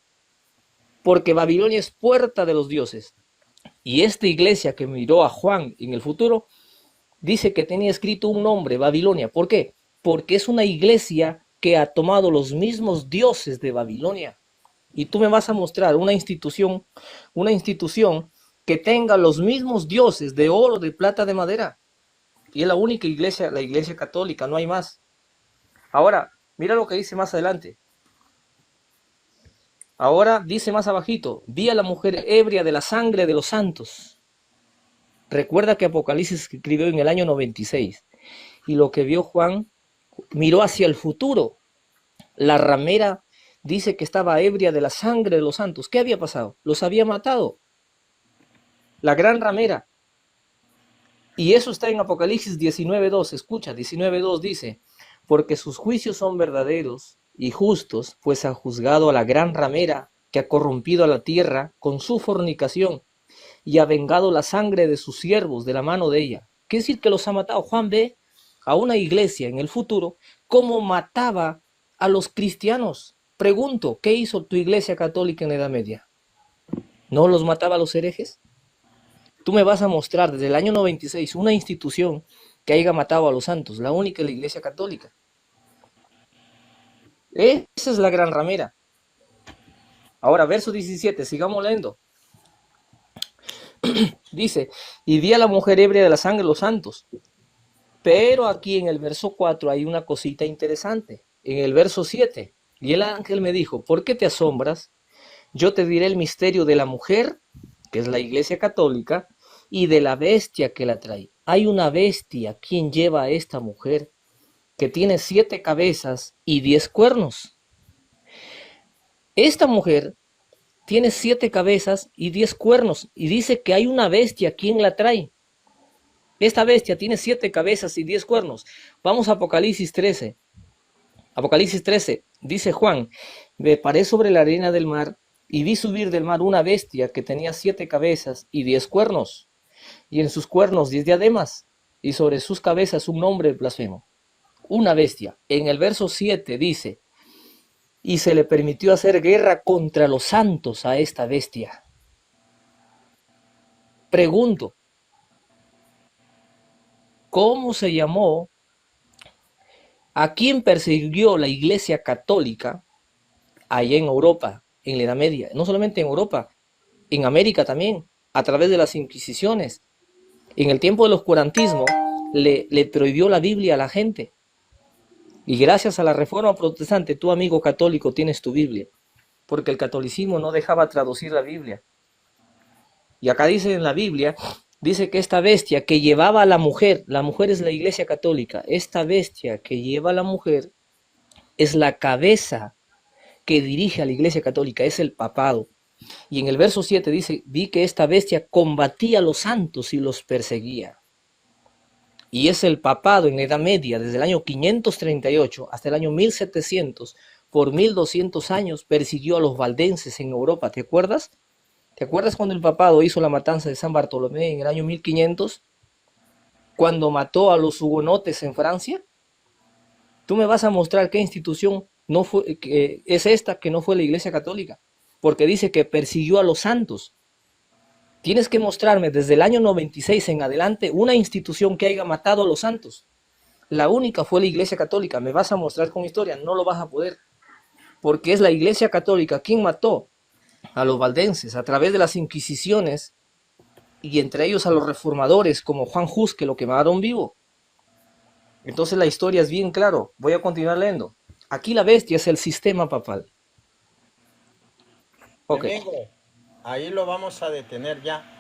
porque Babilonia es puerta de los dioses. Y esta iglesia que miró a Juan en el futuro, dice que tenía escrito un nombre, Babilonia. ¿Por qué? Porque es una iglesia que ha tomado los mismos dioses de Babilonia. Y tú me vas a mostrar una institución que tenga los mismos dioses de oro, de plata, de madera. Y es la única iglesia, la iglesia católica, no hay más. Ahora, mira lo que dice más adelante. Ahora dice más abajito, vi a la mujer ebria de la sangre de los santos. Recuerda que Apocalipsis escribió en el año 96. Y lo que vio Juan, miró hacia el futuro. La ramera dice que estaba ebria de la sangre de los santos. ¿Qué había pasado? Los había matado. La gran ramera. Y eso está en Apocalipsis 19.2. Escucha, 19.2 dice, porque sus juicios son verdaderos y justos, pues ha juzgado a la gran ramera que ha corrompido a la tierra con su fornicación y ha vengado la sangre de sus siervos de la mano de ella. ¿Qué decir que los ha matado? Juan ve a una iglesia en el futuro cómo mataba a los cristianos. Pregunto, ¿qué hizo tu iglesia católica en la Edad Media? ¿No los mataba a los herejes? Tú me vas a mostrar desde el año 96 una institución que haya matado a los santos, la única es la iglesia católica. Esa es la gran ramera. Ahora, verso 17, sigamos leyendo. Dice, y vi a la mujer ebria de la sangre de los santos. Pero aquí en el verso 4 hay una cosita interesante. En el verso 7, y el ángel me dijo, ¿por qué te asombras? Yo te diré el misterio de la mujer, que es la iglesia católica, y de la bestia que la trae. Hay una bestia quien lleva a esta mujer que tiene 7 cabezas y 10 cuernos. Esta mujer tiene 7 cabezas y 10 cuernos y dice que hay una bestia quien la trae. Esta bestia tiene 7 cabezas y 10 cuernos. Vamos a Apocalipsis 13. Apocalipsis 13, dice Juan, me paré sobre la arena del mar y vi subir del mar una bestia que tenía 7 cabezas y 10 cuernos, y en sus cuernos 10 diademas, y sobre sus cabezas un nombre blasfemo. Una bestia. En el verso 7 dice, y se le permitió hacer guerra contra los santos a esta bestia. Pregunto, ¿cómo se llamó? ¿A quién persiguió la iglesia católica allá en Europa, en la Edad Media? No solamente en Europa, en América también, a través de las inquisiciones. En el tiempo del oscurantismo le prohibió la Biblia a la gente. Y gracias a la Reforma Protestante, tu amigo católico tienes tu Biblia, porque el catolicismo no dejaba traducir la Biblia. Y acá dice en la Biblia, dice que esta bestia que llevaba a la mujer es la iglesia católica, esta bestia que lleva a la mujer es la cabeza que dirige a la iglesia católica, es el papado. Y en el verso 7 dice, vi que esta bestia combatía a los santos y los perseguía. Y es el papado en la Edad Media, desde el año 538 hasta el año 1700, por 1200 años persiguió a los valdenses en Europa. ¿Te acuerdas? ¿Te acuerdas cuando el papado hizo la matanza de San Bartolomé en el año 1500? Cuando mató a los hugonotes en Francia. Tú me vas a mostrar qué institución no fue, que es esta que no fue la iglesia católica, porque dice que persiguió a los santos. Tienes que mostrarme desde el año 96 en adelante una institución que haya matado a los santos. La única fue la iglesia católica. Me vas a mostrar con historia, no lo vas a poder, porque es la iglesia católica quien mató a los valdenses a través de las inquisiciones, y entre ellos a los reformadores como Juan Hus, que lo quemaron vivo. Entonces la historia es bien claro. Voy a continuar leyendo. Aquí la bestia es el sistema papal. Mi Ok. amigo, ahí lo vamos a detener ya.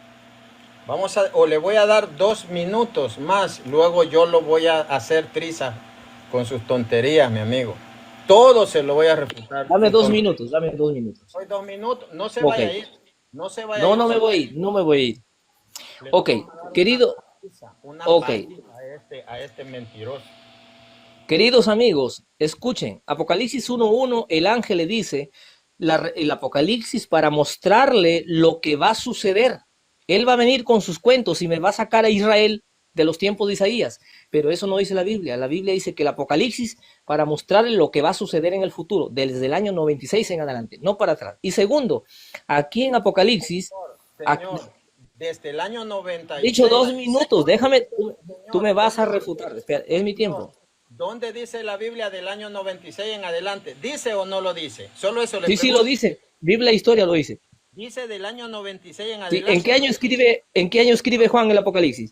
O le voy a dar 2 minutos más, luego yo lo voy a hacer trizas con sus tonterías, mi amigo. Todo se lo voy a refutar. Dame 2 minutos, dame 2 minutos. Hoy 2 minutos, no se Ok. vaya a ir, no se vaya a No, ir. no me voy a ir, no me voy a ir. Le Ok, vamos a dar querido, una ok. paliza a este mentiroso. Queridos amigos, escuchen, Apocalipsis 1:1, el ángel le dice, el Apocalipsis para mostrarle lo que va a suceder. Él va a venir con sus cuentos y me va a sacar a Israel de los tiempos de Isaías, pero eso no dice la Biblia. La Biblia dice que el Apocalipsis para mostrarle lo que va a suceder en el futuro, desde el año 96 en adelante, no para atrás. Y segundo, aquí en Apocalipsis, Señor, desde el año 96. dicho 2 minutos, déjame, tú me Señor, vas a refutar, espera, es mi tiempo. ¿dónde dice la Biblia del año 96 en adelante? ¿Dice o no lo dice? Solo eso le Sí, sí pregunto. lo dice, Biblia e historia lo dice. Dice del año 96 en Sí, adelante. en qué año escribe Juan el Apocalipsis?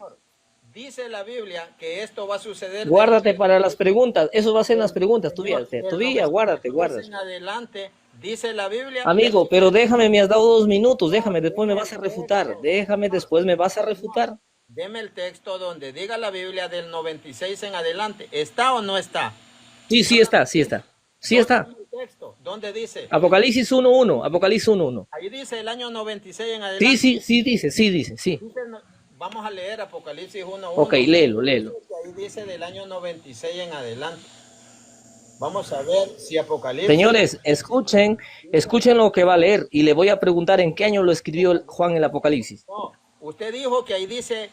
Dice la Biblia que esto va a suceder Guárdate para las preguntas, eso va a ser en las preguntas, Señor, del todavía, guárdate, 96 guárdate. en adelante. Dice la Biblia. Amigo, pero déjame, me has dado 2 minutos, déjame, después me vas a refutar, déjame, después me vas a refutar. Deme el texto donde diga la Biblia del 96 en adelante. ¿Está o no está? Sí, sí está, sí está, sí está. ¿Dónde dice el texto? ¿Dónde dice? Apocalipsis 1:1, Apocalipsis 1:1. Ahí dice el año 96 en Sí, adelante. sí, sí dice, sí dice, sí. Vamos a leer Apocalipsis 1:1. Ok, léelo, léelo. Ahí dice del año 96 en adelante. Vamos a ver si Apocalipsis. Señores, escuchen lo que va a leer y le voy a preguntar en qué año lo escribió Juan el Apocalipsis. No, usted dijo que allí dice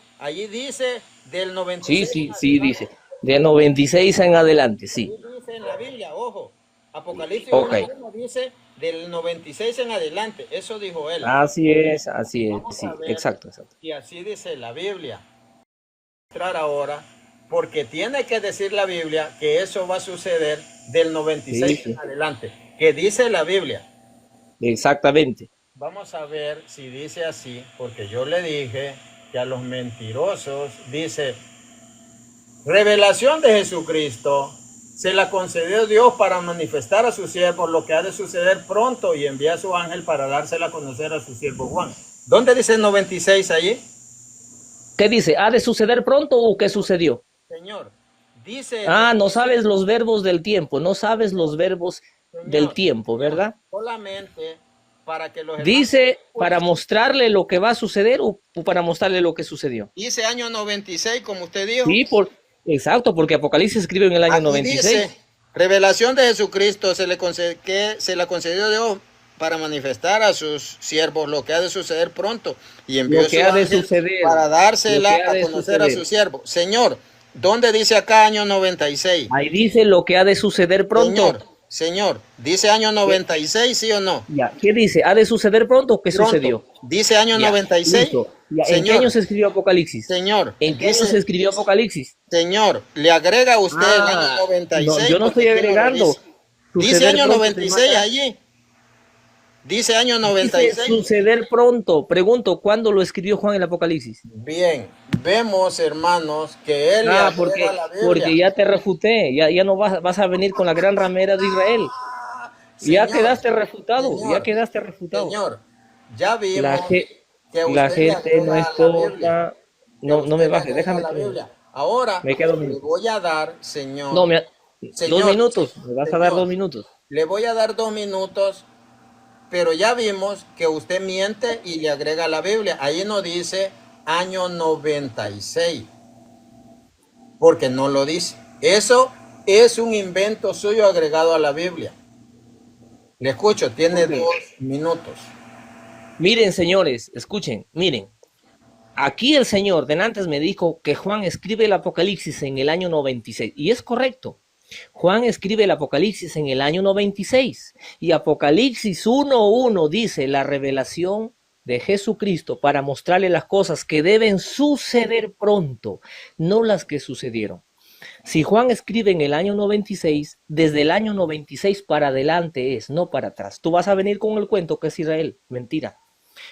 del Sí, 96 sí, en sí adelante. dice. De 96 en adelante, sí. Ahí dice en la Biblia, ojo. Apocalipsis Ok. 1:1 dice del 96 en adelante. Eso dijo él. Así es, sí, Vamos a ver exacto, exacto. si así dice la Biblia. Entrar ahora, porque tiene que decir la Biblia que eso va a suceder del 96 Sí, sí, en adelante. Que dice la Biblia. exactamente. Vamos a ver si dice así, porque yo le dije que a los mentirosos dice, revelación de Jesucristo se la concedió Dios para manifestar a su siervo lo que ha de suceder pronto y envía a su ángel para dársela a conocer a su siervo Juan. ¿Dónde dice 96 allí? ¿Qué dice? ¿Ha de suceder pronto o qué sucedió? Señor, dice... Ah, no sabes los verbos del tiempo, no sabes los verbos del tiempo, ¿verdad? Solamente para que los hermanos... Dice para mostrarle lo que va a suceder o para mostrarle lo que sucedió. Dice año 96, como usted dijo. Sí, exacto, porque Apocalipsis escribe en el año Aquí 96. dice, revelación de Jesucristo se la concedió Dios para manifestar a sus siervos lo que ha de suceder pronto y envió Lo que su ha de ángel suceder, para dársela lo que ha a de conocer a suceder. su siervo. Señor, ¿dónde dice acá año 96? Ahí dice lo que ha de suceder pronto. Señor, ¿dice año 96, sí o no? Ya, ¿qué dice? ¿Ha de suceder pronto o qué Pronto. sucedió? ¿Dice año Ya, 96? listo. Ya, ¿en qué Señor, año se escribió Apocalipsis? señor, ¿En qué año se escribió Apocalipsis? señor, le agrega usted el año 96. No, yo no estoy porque aquí no lo agregando. dice. Dice Suceder año pronto, 96 te allí. Dice año Dice 96. suceder pronto. Pregunto, ¿cuándo lo escribió Juan el Apocalipsis? Bien, vemos, hermanos, que él le agrega Porque, la Biblia. porque ya te refuté, ya no vas a venir con la gran ramera de Israel. Ya Señor, quedaste refutado, señor, ya quedaste refutado. Señor, ya vimos La, que, que usted la le gente agrega no a es la Biblia. tonta. Que No, no usted me le bajes, agrega a déjame la terminar. Biblia. Ahora Me quedo le voy a dar, señor. No, 2 Señor, minutos, me vas a dar señor, 2 minutos. Le voy a dar 2 minutos, pero ya vimos que usted miente y le agrega a la Biblia. Ahí no dice año 96, porque no lo dice. Eso es un invento suyo agregado a la Biblia. Le escucho, tiene Ok. 2 minutos. Miren, señores, escuchen, miren. Aquí el Señor delante me dijo que Juan escribe el Apocalipsis en el año 96. Y es correcto. Juan escribe el Apocalipsis en el año 96. Y Apocalipsis 1:1 dice la revelación de Jesucristo para mostrarle las cosas que deben suceder pronto, no las que sucedieron. Si Juan escribe en el año 96, desde el año 96 para adelante es, no para atrás. Tú vas a venir con el cuento que es Israel. Mentira.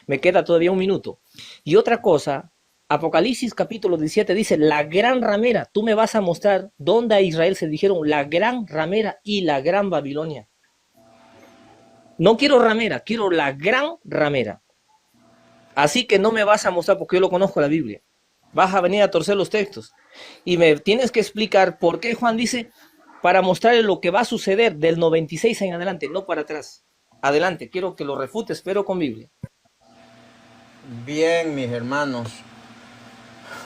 Me queda todavía 1 minuto. Y otra cosa, Apocalipsis capítulo 17 dice, la gran ramera. Tú me vas a mostrar dónde a Israel se dijeron la gran ramera y la gran Babilonia. No quiero ramera, quiero la gran ramera. Así que no me vas a mostrar porque yo lo conozco la Biblia. Vas a venir a torcer los textos. Y me tienes que explicar por qué Juan dice, para mostrarle lo que va a suceder del 96 en adelante, no para atrás. Adelante, quiero que lo refutes, pero con Biblia. Bien, mis hermanos.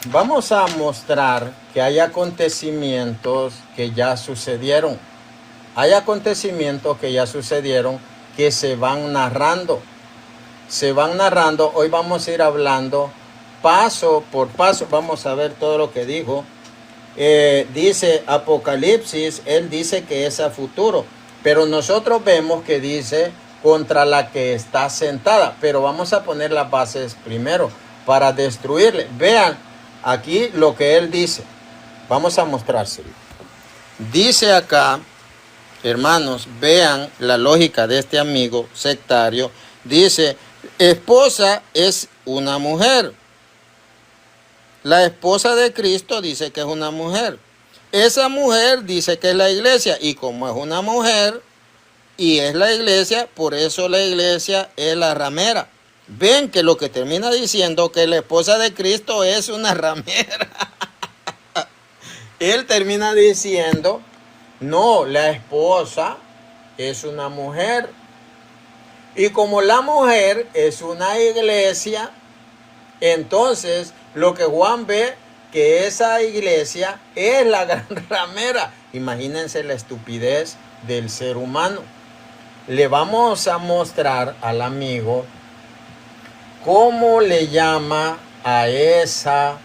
Vamos a mostrar que hay acontecimientos que ya sucedieron. Hay acontecimientos que ya sucedieron que se van narrando. Se van narrando. Hoy vamos a ir hablando paso por paso. Vamos a ver todo lo que dijo. Dice Apocalipsis, él dice que es a futuro. Pero nosotros vemos que dice contra la que está sentada. Pero vamos a poner las bases primero para destruirle. Vean aquí lo que él dice. Vamos a mostrárselo. Dice acá, hermanos, vean la lógica de este amigo sectario. Dice, esposa es una mujer. La esposa de Cristo dice que es una mujer. Esa mujer dice que es la iglesia. Y como es una mujer y es la iglesia, por eso la iglesia es la ramera. Ven que lo que termina diciendo que la esposa de Cristo es una ramera. Él termina diciendo, no, la esposa es una mujer. Y como la mujer es una iglesia, entonces lo que Juan ve, que esa iglesia es la gran ramera. Imagínense la estupidez del ser humano. Le vamos a mostrar al amigo cómo le llama a esa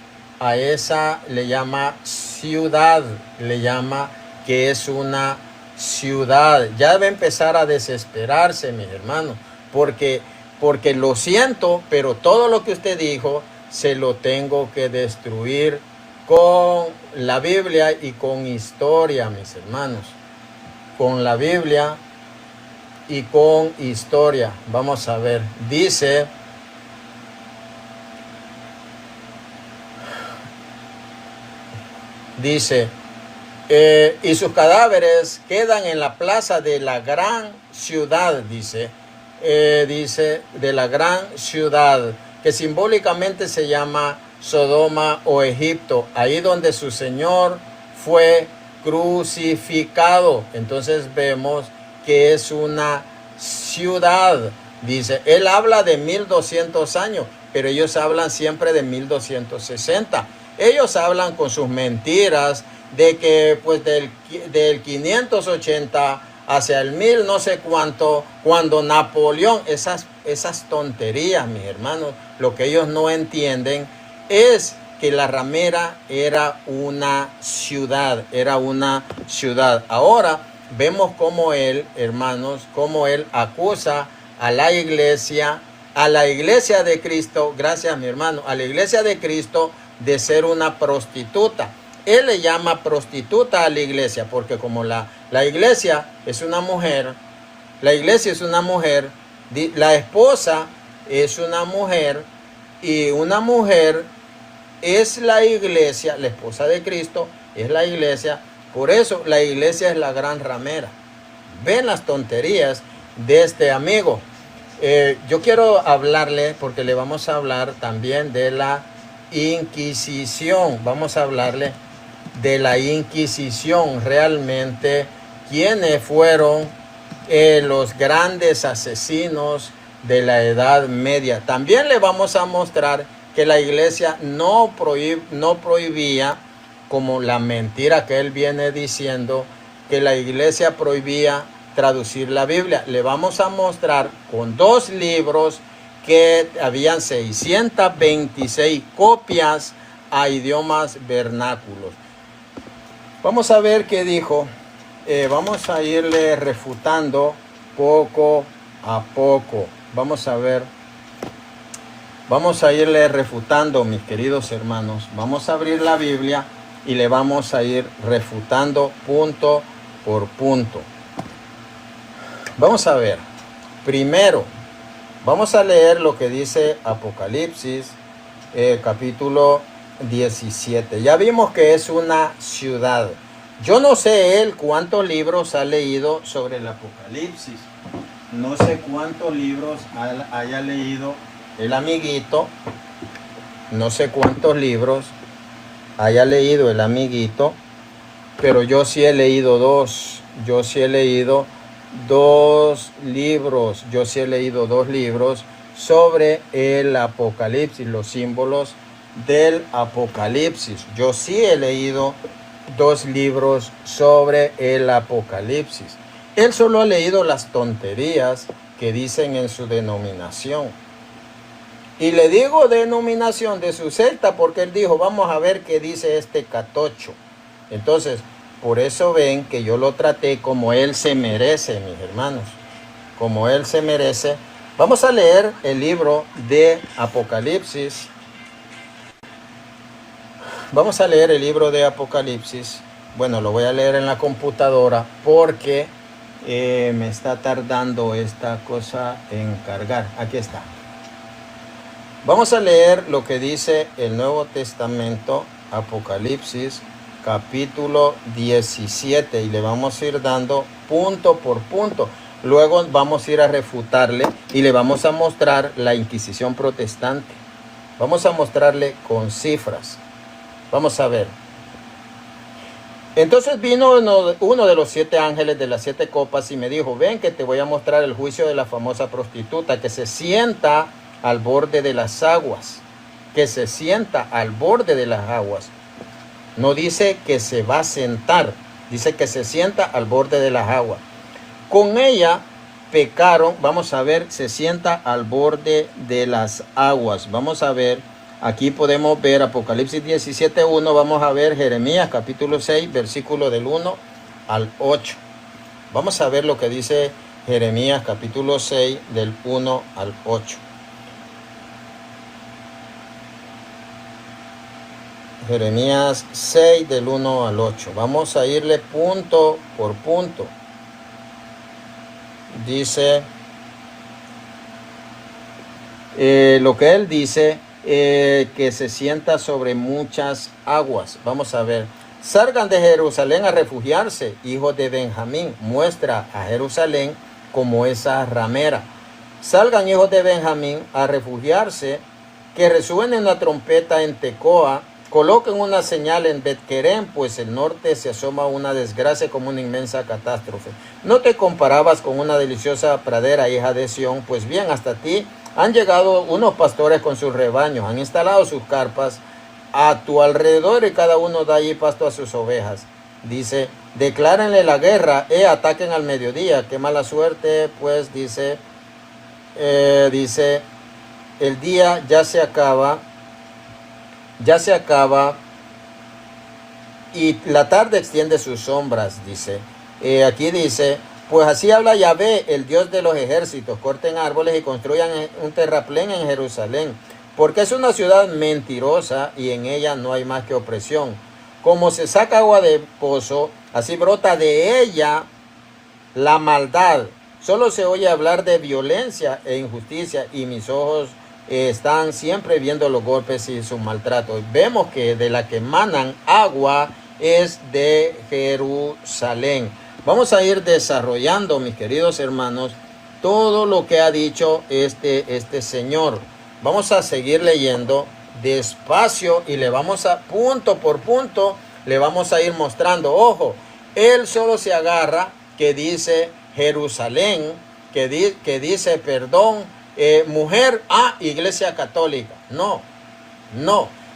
le llama ciudad, le llama que es una ciudad. Ya debe empezar a desesperarse, mis hermanos, porque lo siento, pero todo lo que usted dijo se lo tengo que destruir con la Biblia y con historia, mis hermanos. Con la Biblia y con historia. Vamos a ver. Dice, y sus cadáveres quedan en la plaza de la gran ciudad, dice de la gran ciudad, que simbólicamente se llama Sodoma o Egipto, ahí donde su Señor fue crucificado. Entonces vemos que es una ciudad. Dice, él habla de 1200 años, pero ellos hablan siempre de 1260. Ellos hablan con sus mentiras de que pues del 580 hacia el 1000 no sé cuánto, cuando Napoleón, esas tonterías, mis hermanos, lo que ellos no entienden es que la ramera era una ciudad, Ahora vemos cómo él, hermanos, cómo él acusa a la iglesia de Cristo, gracias mi hermano, a la iglesia de Cristo de ser una prostituta. Él le llama prostituta a la iglesia porque como la iglesia es una mujer, la esposa es una mujer y una mujer es la iglesia, la esposa de Cristo es la iglesia, por eso la iglesia es la gran ramera. Ven las tonterías de este amigo. Yo quiero hablarle, porque le vamos a hablar también de la Inquisición, vamos a hablarle de la Inquisición, realmente quiénes fueron los grandes asesinos de la Edad Media. También le vamos a mostrar que la iglesia no prohibía, como la mentira que él viene diciendo, que la iglesia prohibía traducir la Biblia. Le vamos a mostrar con 2 libros que habían 626 copias a idiomas vernáculos. Vamos a ver qué dijo. Vamos a irle refutando poco a poco. Vamos a ver. Vamos a irle refutando, mis queridos hermanos. Vamos a abrir la Biblia y le vamos a ir refutando punto por punto. Vamos a ver. Primero, vamos a leer lo que dice Apocalipsis capítulo 17. Ya vimos que es una ciudad. Yo no sé él cuántos libros ha leído sobre el Apocalipsis. No sé cuántos libros haya leído el amiguito. No sé cuántos libros haya leído el amiguito. Pero yo sí he leído dos. Yo sí he leído dos libros. Yo sí he leído dos libros sobre el Apocalipsis, los símbolos del Apocalipsis. Yo sí he leído dos libros sobre el Apocalipsis. Él solo ha leído las tonterías que dicen en su denominación. Y le digo denominación de su secta porque él dijo, vamos a ver qué dice este catocho. Entonces, por eso ven que yo lo traté como él se merece, mis hermanos. Como él se merece. Vamos a leer el libro de Apocalipsis. Vamos a leer el libro de Apocalipsis. Bueno, lo voy a leer en la computadora porque me está tardando esta cosa en cargar. Aquí está. Vamos a leer lo que dice el Nuevo Testamento, Apocalipsis, capítulo 17. Y le vamos a ir dando punto por punto. Luego vamos a ir a refutarle y le vamos a mostrar la Inquisición protestante. Vamos a mostrarle con cifras. Vamos a ver. Entonces vino uno de los 7 ángeles de las 7 copas y me dijo, ven que te voy a mostrar el juicio de la famosa prostituta que se sienta al borde de las aguas. Que se sienta al borde de las aguas. No dice que se va a sentar, dice que se sienta al borde de las aguas. Con ella pecaron, vamos a ver, se sienta al borde de las aguas. Vamos a ver. Aquí podemos ver Apocalipsis 17:1, vamos a ver Jeremías capítulo 6, versículo del 1 al 8. Vamos a ver lo que dice Jeremías capítulo 6, del 1 al 8. Jeremías 6, del 1 al 8. Vamos a irle punto por punto. Dice, lo que él dice, que se sienta sobre muchas aguas. Vamos a ver. Salgan de Jerusalén a refugiarse, hijos de Benjamín. Muestra a Jerusalén como esa ramera. Salgan, hijos de Benjamín, a refugiarse, que resuene una trompeta en Tecoa. Coloquen una señal en Bet-Querem, pues el norte se asoma una desgracia como una inmensa catástrofe. No te comparabas con una deliciosa pradera, hija de Sión, pues bien, hasta ti han llegado unos pastores con sus rebaños, han instalado sus carpas a tu alrededor y cada uno da allí pasto a sus ovejas. Dice, declárenle la guerra, ataquen al mediodía, qué mala suerte, pues dice, el día ya se acaba y la tarde extiende sus sombras, dice. Aquí dice, pues así habla Yahvé, el Dios de los ejércitos, corten árboles y construyan un terraplén en Jerusalén, porque es una ciudad mentirosa y en ella no hay más que opresión. Como se saca agua de pozo, así brota de ella la maldad. Solo se oye hablar de violencia e injusticia y mis ojos están siempre viendo los golpes y sus maltratos. Vemos que de la que emanan agua es de Jerusalén. Vamos a ir desarrollando, mis queridos hermanos, todo lo que ha dicho este señor. Vamos a seguir leyendo despacio y le vamos a, punto por punto, le vamos a ir mostrando. Ojo, él solo se agarra que dice Jerusalén, que dice, perdón, mujer, Iglesia Católica. No.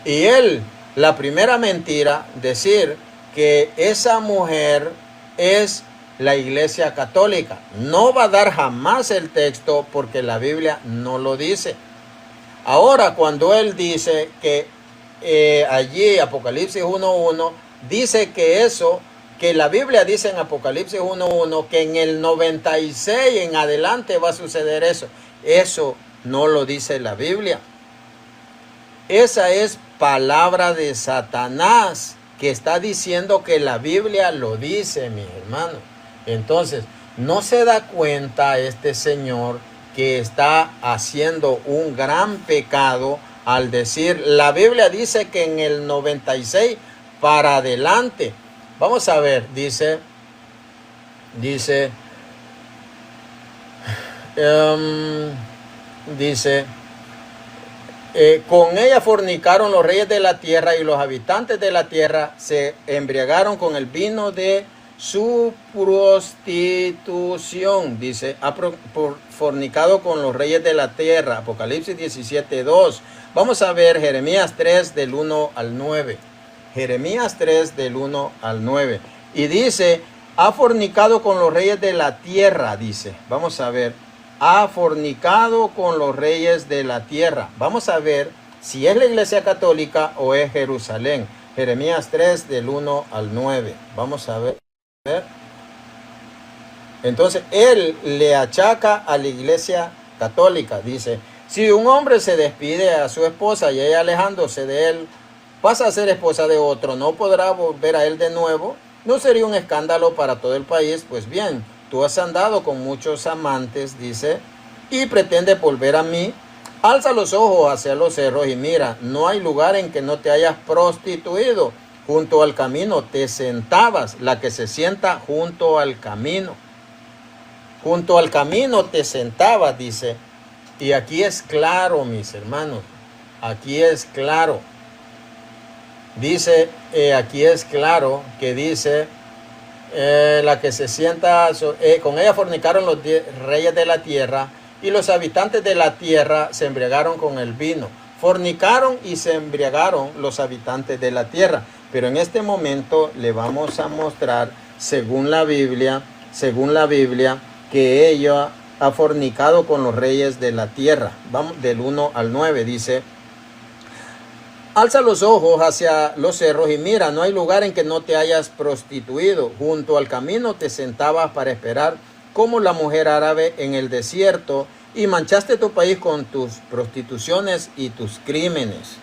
Y él, la primera mentira, decir que esa mujer es la Iglesia Católica. No va a dar jamás el texto porque la Biblia no lo dice. Ahora, cuando él dice que allí, Apocalipsis 1:1, dice que eso, que la Biblia dice en Apocalipsis 1:1, que en el 96 en adelante va a suceder eso. Eso no lo dice la Biblia. Esa es palabra de Satanás que está diciendo que la Biblia lo dice, mis hermanos. Entonces, no se da cuenta este señor que está haciendo un gran pecado al decir, la Biblia dice que en el 96 para adelante. Vamos a ver, dice, dice, dice, con ella fornicaron los reyes de la tierra y los habitantes de la tierra se embriagaron con el vino de su prostitución. Dice, ha fornicado con los reyes de la tierra. Apocalipsis 17:2. Vamos a ver Jeremías 3 del 1 al 9. Jeremías 3 del 1 al 9. Y dice, ha fornicado con los reyes de la tierra, dice. Vamos a ver. Ha fornicado con los reyes de la tierra. Vamos a ver si es la iglesia católica o es Jerusalén. Jeremías 3 del 1 al 9. Vamos a ver. Entonces, él le achaca a la iglesia católica. Dice, si un hombre se despide a su esposa y ella alejándose de él pasa a ser esposa de otro, no podrá volver a él de nuevo. ¿No sería un escándalo para todo el país? Pues bien, tú has andado con muchos amantes, dice, y pretendes volver a mí. Alza los ojos hacia los cerros y mira, no hay lugar en que no te hayas prostituido. Junto al camino te sentabas, la que se sienta junto al camino. Junto al camino te sentabas, dice. Y aquí es claro, mis hermanos, aquí es claro. Dice, aquí es claro que dice, la que se sienta, con ella fornicaron los reyes de la tierra y los habitantes de la tierra se embriagaron con el vino. Fornicaron y se embriagaron los habitantes de la tierra. Pero en este momento le vamos a mostrar, según la Biblia, que ella ha fornicado con los reyes de la tierra. Vamos del 1 al 9, dice, alza los ojos hacia los cerros y mira, no hay lugar en que no te hayas prostituido. Junto al camino te sentabas para esperar como la mujer árabe en el desierto y manchaste tu país con tus prostituciones y tus crímenes.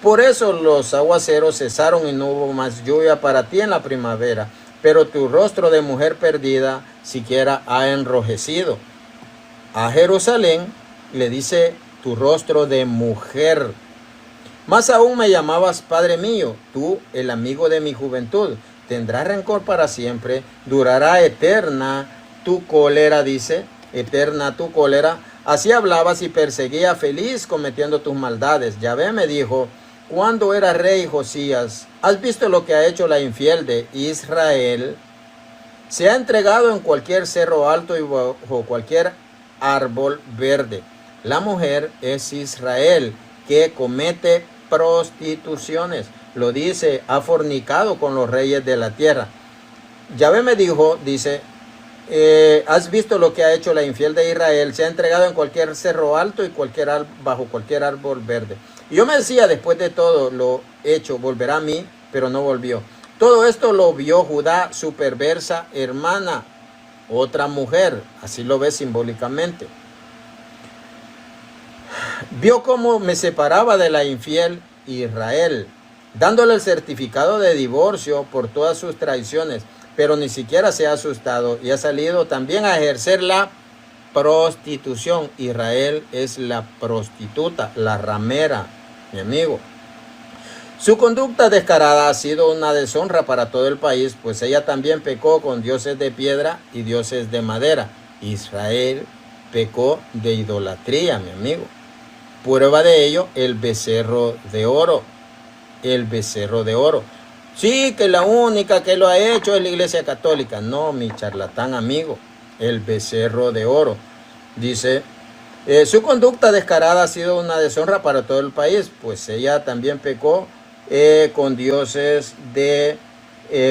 Por eso los aguaceros cesaron y no hubo más lluvia para ti en la primavera. Pero tu rostro de mujer perdida siquiera ha enrojecido. A Jerusalén le dice tu rostro de mujer. Más aún me llamabas Padre mío, tú el amigo de mi juventud. Tendrás rencor para siempre, durará eterna tu cólera, dice, eterna tu cólera. Así hablabas y perseguía feliz cometiendo tus maldades. Yahvé me dijo, cuando era rey Josías, ¿has visto lo que ha hecho la infiel de Israel? Se ha entregado en cualquier cerro alto y bajo cualquier árbol verde. La mujer es Israel, que comete prostituciones. Lo dice, ha fornicado con los reyes de la tierra. Yahvé me dijo, dice, ¿has visto lo que ha hecho la infiel de Israel? Se ha entregado en cualquier cerro alto y bajo cualquier árbol verde. Y yo me decía, después de todo lo hecho, volverá a mí, pero no volvió. Todo esto lo vio Judá, su perversa hermana, otra mujer, así lo ve simbólicamente. Vio cómo me separaba de la infiel Israel, dándole el certificado de divorcio por todas sus traiciones, pero ni siquiera se ha asustado y ha salido también a ejercer la prostitución. Israel es la prostituta, la ramera, mi amigo. Su conducta descarada ha sido una deshonra para todo el país, pues ella también pecó con dioses de piedra y dioses de madera. Israel pecó de idolatría, mi amigo. Prueba de ello, el becerro de oro. El becerro de oro. Sí, que la única que lo ha hecho es la iglesia católica. No, mi charlatán amigo. El becerro de oro. Dice, su conducta descarada ha sido una deshonra para todo el país, pues ella también pecó con dioses de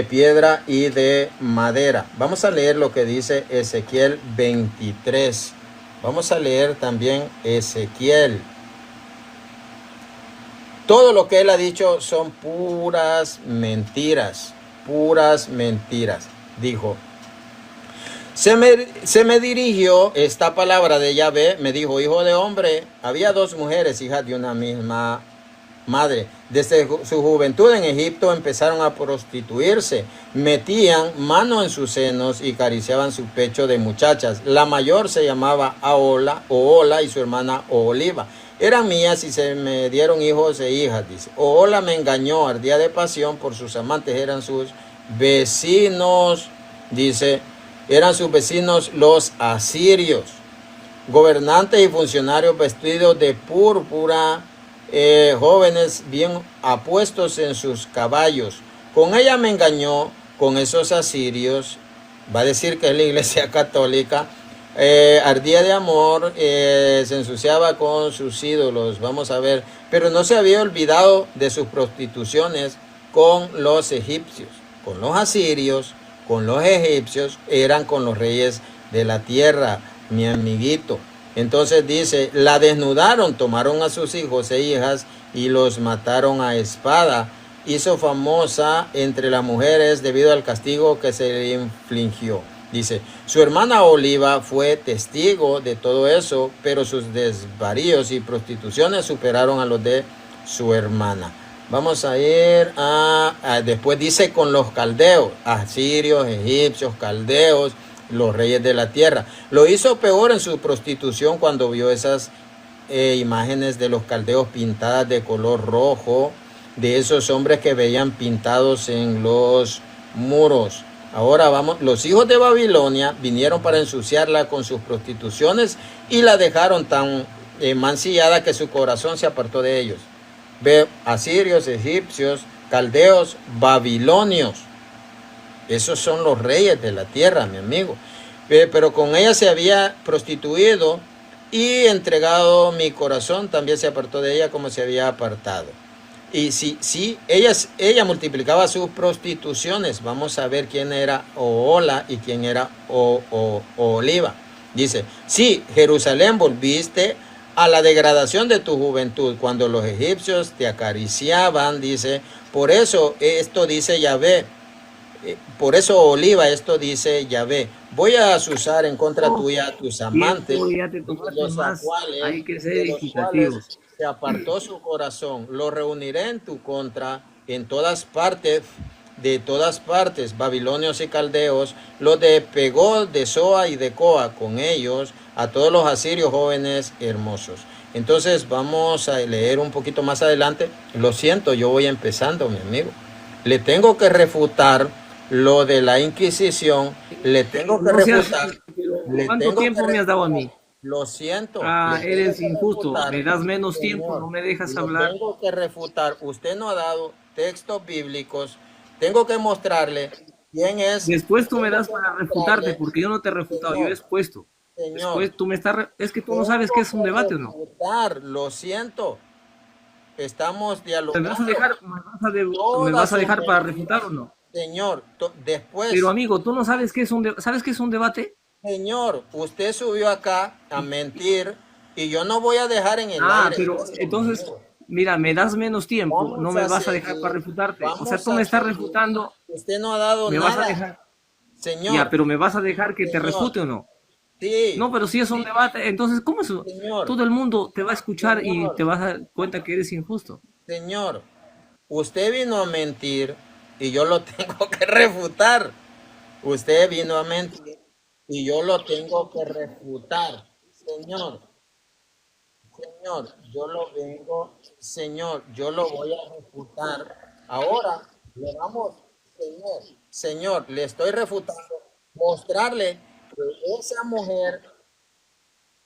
piedra y de madera. Vamos a leer lo que dice Ezequiel 23. Vamos a leer también Ezequiel. Todo lo que él ha dicho son puras mentiras, Dijo, se me dirigió esta palabra de Yahvé, me dijo, hijo de hombre, había dos mujeres, hijas de una misma madre. Desde su juventud en Egipto empezaron a prostituirse, metían mano en sus senos y acariciaban su pecho de muchachas. La mayor se llamaba Ohola y su hermana Oholiba. eran mías y se me dieron hijos e hijas, dice. Ohola me engañó, ardía de pasión por sus amantes, eran sus vecinos, dice, eran sus vecinos los asirios, gobernantes y funcionarios vestidos de púrpura, jóvenes bien apuestos en sus caballos. Con ella me engañó, con esos asirios, va a decir que es la iglesia católica, ardía de amor, se ensuciaba con sus ídolos, vamos a ver, pero no se había olvidado de sus prostituciones con los egipcios, con los asirios, con los egipcios, eran con los reyes de la tierra, mi amiguito. Entonces dice, la desnudaron, tomaron a sus hijos e hijas y los mataron a espada. Hizo famosa entre las mujeres debido al castigo que se le infligió. Dice, su hermana Oliva fue testigo de todo eso, pero sus desvaríos y prostituciones superaron a los de su hermana. Vamos a ir después dice con los caldeos, asirios, egipcios, caldeos, los reyes de la tierra. Lo hizo peor en su prostitución cuando vio esas imágenes de los caldeos pintadas de color rojo, de esos hombres que veían pintados en los muros. Ahora vamos, los hijos de Babilonia vinieron para ensuciarla con sus prostituciones y la dejaron tan mancillada que su corazón se apartó de ellos. Ve, asirios, egipcios, caldeos, babilonios. Esos son los reyes de la tierra, mi amigo. Pero con ella se había prostituido y entregado mi corazón, también se apartó de ella como se había apartado. Y si ella multiplicaba sus prostituciones, vamos a ver quién era Ohola y quién era Oliva. Dice, sí, Jerusalén, volviste a la degradación de tu juventud, cuando los egipcios te acariciaban, dice, por eso esto dice Yahvé, por eso Oliva, esto dice Yahvé, voy a azuzar en contra tuya a tus amantes, ya te tomaste los más, cuales, hay que ser de los equitativos. cuales se apartó su corazón, lo reuniré en tu contra en todas partes, de todas partes, babilonios y caldeos, los de Pegod, de Zoa y de Coa, con ellos, a todos los asirios jóvenes hermosos. Entonces vamos a leer un poquito más adelante. Lo siento, yo voy empezando, mi amigo. Le tengo que refutar lo de la Inquisición, le tengo que refutar. ¿Cuánto tiempo me has dado a mí? Lo siento. Eres injusto, me das menos tiempo, no me dejas hablar. Tengo que refutar, usted no ha dado textos bíblicos, tengo que mostrarle quién es. Después tú me das para refutarte, porque yo no te he refutado, yo he expuesto. Señor, después tú me estás, es que tú no sabes qué es un debate o no. Lo siento, estamos dialogando. ¿Me vas a dejar para refutar o no? Señor, después. Pero amigo, tú no sabes qué es ¿sabes qué es un debate? Señor, usted subió acá a mentir y yo no voy a dejar en el aire. Pero entonces, mira, me das menos tiempo, no me vas a dejar para refutarte. O sea, tú me estás refutando. Usted no ha dado nada. ¿Me vas a dejar? Señor. Ya, pero ¿me vas a dejar que te refute o no? Sí. No, pero si es un debate, entonces, ¿cómo es eso? Señor, todo el mundo te va a escuchar y te vas a dar cuenta que eres injusto. Señor, usted vino a mentir y yo lo tengo que refutar. Usted vino a mentir y yo lo tengo que refutar. Señor, yo lo voy a refutar. Ahora le vamos, Señor, le estoy refutando, mostrarle que esa mujer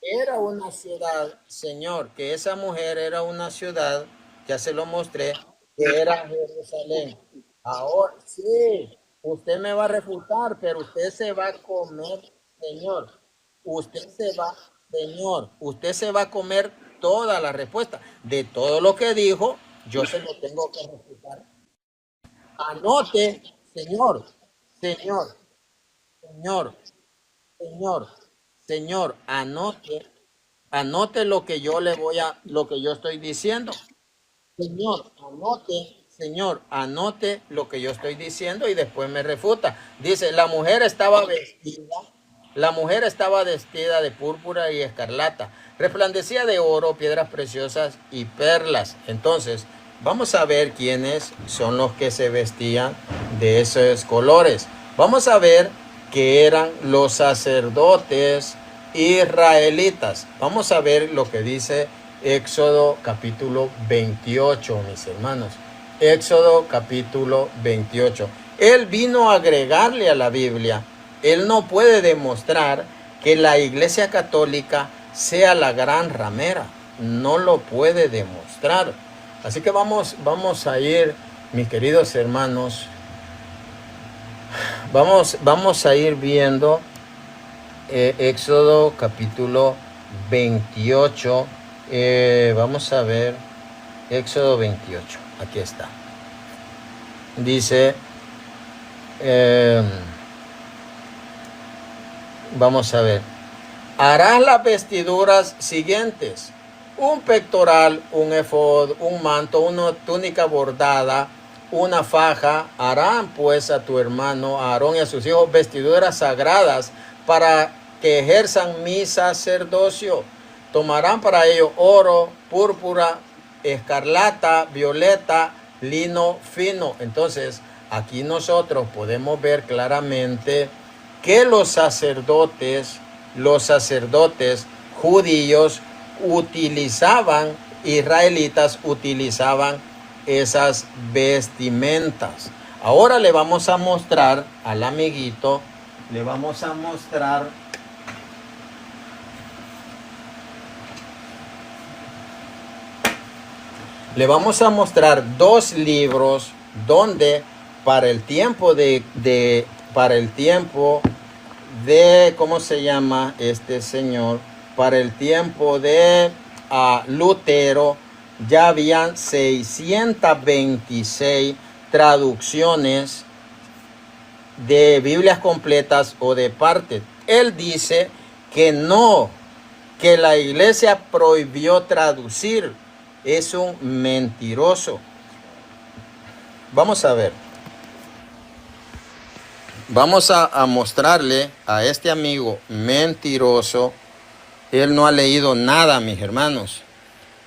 era una ciudad, Señor, que esa mujer era una ciudad, ya se lo mostré, que era Jerusalén. Ahora sí, usted me va a refutar, pero usted se va a comer, Señor, usted se va a comer toda la respuesta de todo lo que dijo. Yo se lo tengo que refutar. Anote, Señor, anote lo que yo lo que yo estoy diciendo. Señor, anote lo que yo estoy diciendo y después me refuta. Dice, la mujer estaba vestida de púrpura y escarlata, resplandecía de oro, piedras preciosas y perlas. Entonces, vamos a ver quiénes son los que se vestían de esos colores. Vamos a ver que eran los sacerdotes israelitas. Vamos a ver lo que dice Éxodo capítulo 28, mis hermanos. Éxodo capítulo 28. Él vino a agregarle a la Biblia. Él no puede demostrar que la Iglesia Católica sea la gran ramera. No lo puede demostrar. Así que vamos a ir, mis queridos hermanos, vamos a ir viendo Éxodo capítulo 28. Vamos a ver Éxodo 28. Aquí está. Dice, vamos a ver. Harás las vestiduras siguientes: un pectoral, un efod, un manto, una túnica bordada, una faja. Harán pues a tu hermano Aarón y a sus hijos vestiduras sagradas para que ejerzan mi sacerdocio. Tomarán para ello oro, púrpura, escarlata, violeta, lino fino. Entonces, aquí nosotros podemos ver claramente que los sacerdotes judíos israelitas utilizaban esas vestimentas. Ahora le vamos a mostrar al amiguito, le vamos a mostrar dos libros donde para el tiempo de ¿cómo se llama este señor? Para el tiempo de Lutero ya habían 626 traducciones de Biblias completas o de partes. Él dice que no, que la iglesia prohibió traducir. Es un mentiroso. Vamos a ver. Vamos a mostrarle a este amigo mentiroso. Él no ha leído nada, mis hermanos.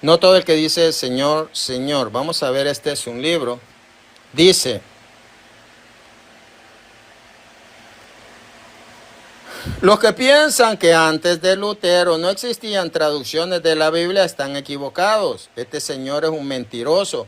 No todo el que dice Señor, Señor. Vamos a ver, este es un libro. Dice: los que piensan que antes de Lutero no existían traducciones de la Biblia están equivocados. Este señor es un mentiroso.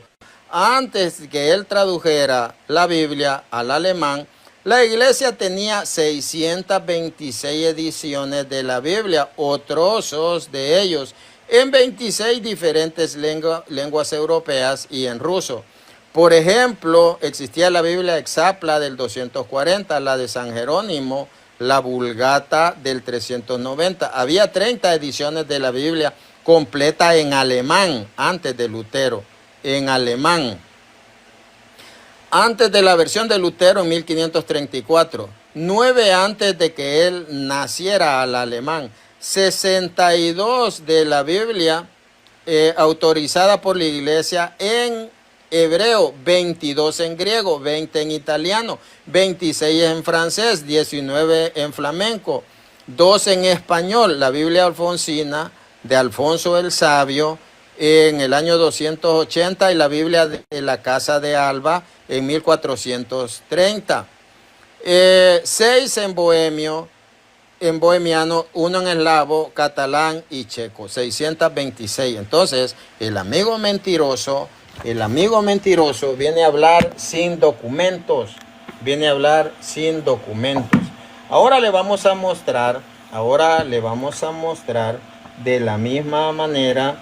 Antes que él tradujera la Biblia al alemán, la iglesia tenía 626 ediciones de la Biblia o trozos de ellos en 26 diferentes lenguas europeas y en ruso. Por ejemplo, existía la Biblia Exapla del 240, la de San Jerónimo, la Vulgata del 390. Había 30 ediciones de la Biblia completa en alemán antes de Lutero. En alemán. Antes de la versión de Lutero en 1534. 9 antes de que él naciera al alemán. 62 de la Biblia autorizada por la iglesia en hebreo, 22 en griego, 20 en italiano, 26 en francés, 19 en flamenco, 2 en español, la Biblia alfonsina de Alfonso el Sabio en el año 280 y la Biblia de la Casa de Alba en 1430, 6 en bohemiano, 1 en eslavo, catalán y checo, 626. Entonces, el amigo mentiroso viene a hablar sin documentos. Ahora le vamos a mostrar de la misma manera,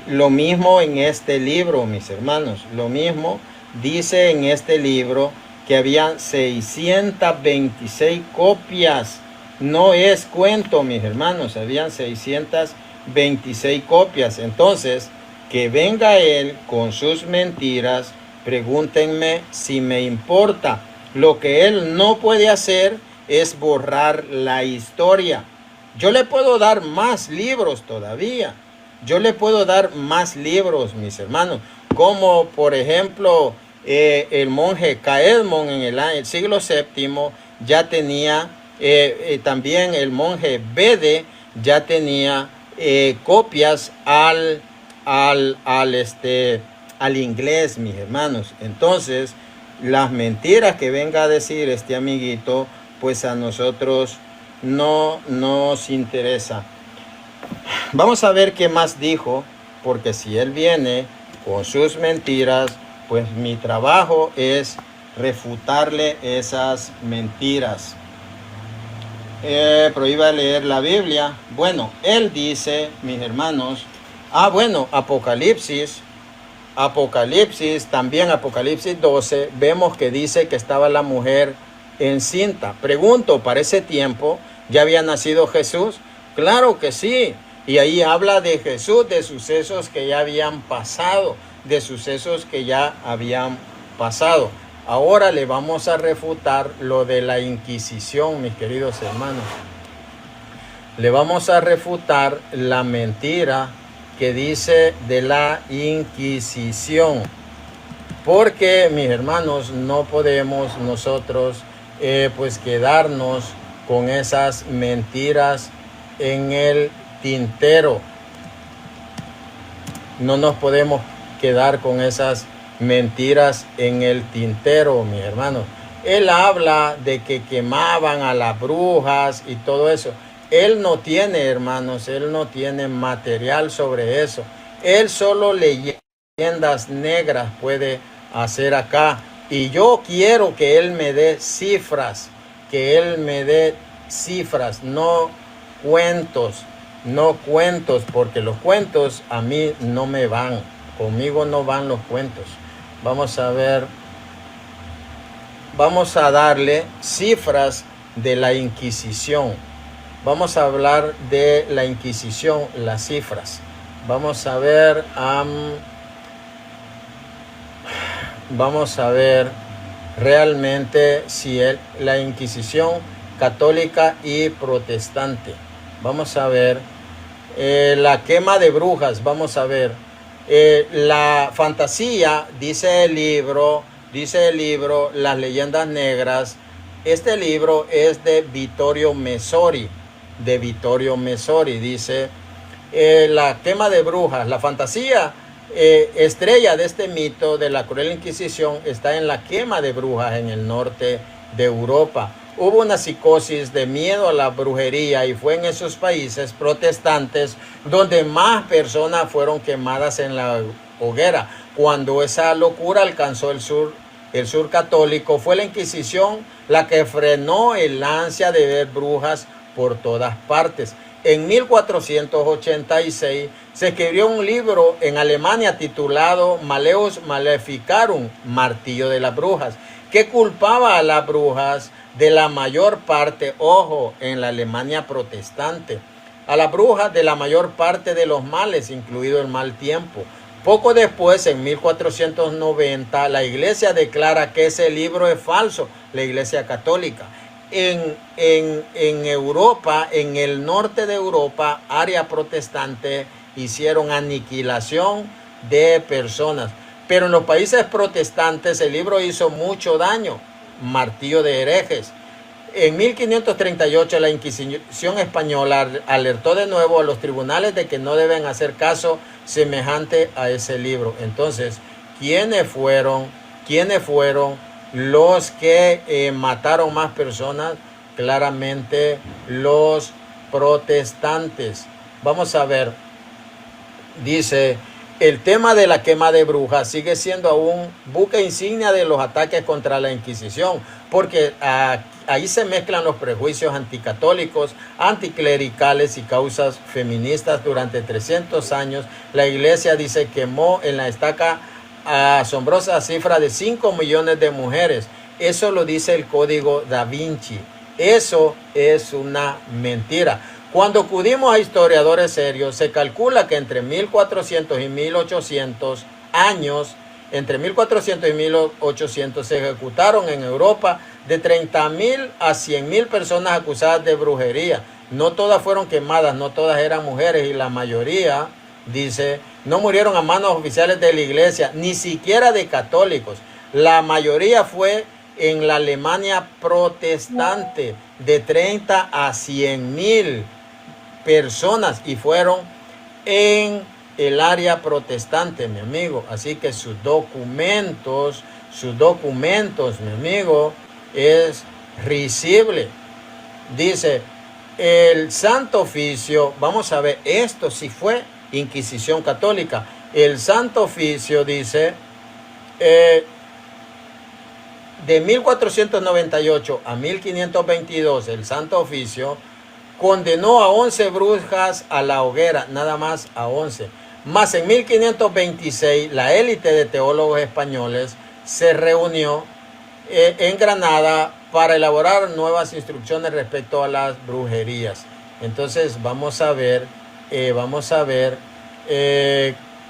lo mismo en este libro, mis hermanos. Lo mismo dice en este libro que habían 626 copias. No es cuento, mis hermanos, habían 626 copias. Entonces, que venga él con sus mentiras, pregúntenme si me importa. Lo que él no puede hacer es borrar la historia. Yo le puedo dar más libros todavía. Mis hermanos. Como por ejemplo, el monje Caedmon en el siglo VII ya tenía, también el monje Bede ya tenía copias al inglés, mis hermanos. Entonces, las mentiras que venga a decir este amiguito, pues a nosotros no nos interesa. Vamos a ver qué más dijo porque si él viene con sus mentiras, pues mi trabajo es refutarle esas mentiras. Prohíba leer la Biblia. Bueno, él dice, mis hermanos, bueno, Apocalipsis, también Apocalipsis 12, vemos que dice que estaba la mujer encinta. Pregunto, ¿para ese tiempo ya había nacido Jesús? Claro que sí. Y ahí habla de Jesús, de sucesos que ya habían pasado, Ahora le vamos a refutar lo de la Inquisición, mis queridos hermanos. Le vamos a refutar la mentira que dice de la Inquisición. Porque, mis hermanos, no podemos nosotros pues quedarnos con esas mentiras en el tintero. No nos podemos quedar con esas mentiras en el tintero, mis hermanos. Él habla de que quemaban a las brujas y todo eso. Él no tiene, hermanos, él no tiene material sobre eso. Él solo leyendas negras puede hacer acá. Y yo quiero que él me dé cifras, no cuentos, porque los cuentos a mí no me van. Conmigo no van los cuentos. Vamos a ver. Vamos a darle cifras de la Inquisición. Vamos a hablar de la Inquisición, las cifras. Vamos a ver realmente si la Inquisición católica y protestante. Vamos a ver la quema de brujas. Vamos a ver la fantasía, dice el libro, Las leyendas negras. Este libro es de Vittorio Messori. Dice la quema de brujas. La fantasía estrella de este mito de la cruel Inquisición está en la quema de brujas en el norte de Europa. Hubo una psicosis de miedo a la brujería y fue en esos países protestantes donde más personas fueron quemadas en la hoguera. Cuando esa locura alcanzó el sur católico, fue la Inquisición la que frenó el ansia de ver brujas por todas partes. En 1486 se escribió un libro en Alemania titulado Maleus Maleficarum, Martillo de las Brujas, que culpaba a las brujas de la mayor parte, en la Alemania protestante, a las brujas de la mayor parte de los males, incluido el mal tiempo. Poco después, en 1490, la iglesia declara que ese libro es falso, la iglesia católica. En Europa, en el norte de Europa, área protestante, hicieron aniquilación de personas. Pero en los países protestantes el libro hizo mucho daño, martillo de herejes. En 1538 la Inquisición española alertó de nuevo a los tribunales de que no deben hacer caso semejante a ese libro. Entonces, ¿quiénes fueron los que mataron más personas? Claramente los protestantes. Vamos a ver, dice, el tema de la quema de brujas sigue siendo aún buque insignia de los ataques contra la Inquisición, porque ahí se mezclan los prejuicios anticatólicos, anticlericales y causas feministas. Durante 300 años, la iglesia dice quemó en la estaca asombrosa cifra de 5 millones de mujeres. Eso lo dice el Código Da Vinci. Eso es una mentira. Cuando acudimos a historiadores serios, se calcula que entre 1400 y 1800 años, entre 1400 y 1800 se ejecutaron en Europa de 30.000 a 100.000 personas acusadas de brujería. No todas fueron quemadas, no todas eran mujeres, y la mayoría, dice, no murieron a manos oficiales de la iglesia, ni siquiera de católicos. La mayoría fue en la Alemania protestante, de 30 a 100.000 personas, y fueron en el área protestante, mi amigo. Así que sus documentos, mi amigo, es risible. Dice el Santo Oficio. Vamos a ver, esto sí fue Inquisición católica. El Santo Oficio dice, de 1498 a 1522, el Santo Oficio condenó a 11 brujas a la hoguera, nada más a 11. Más en 1526, la élite de teólogos españoles se reunió en Granada para elaborar nuevas instrucciones respecto a las brujerías. Entonces vamos a ver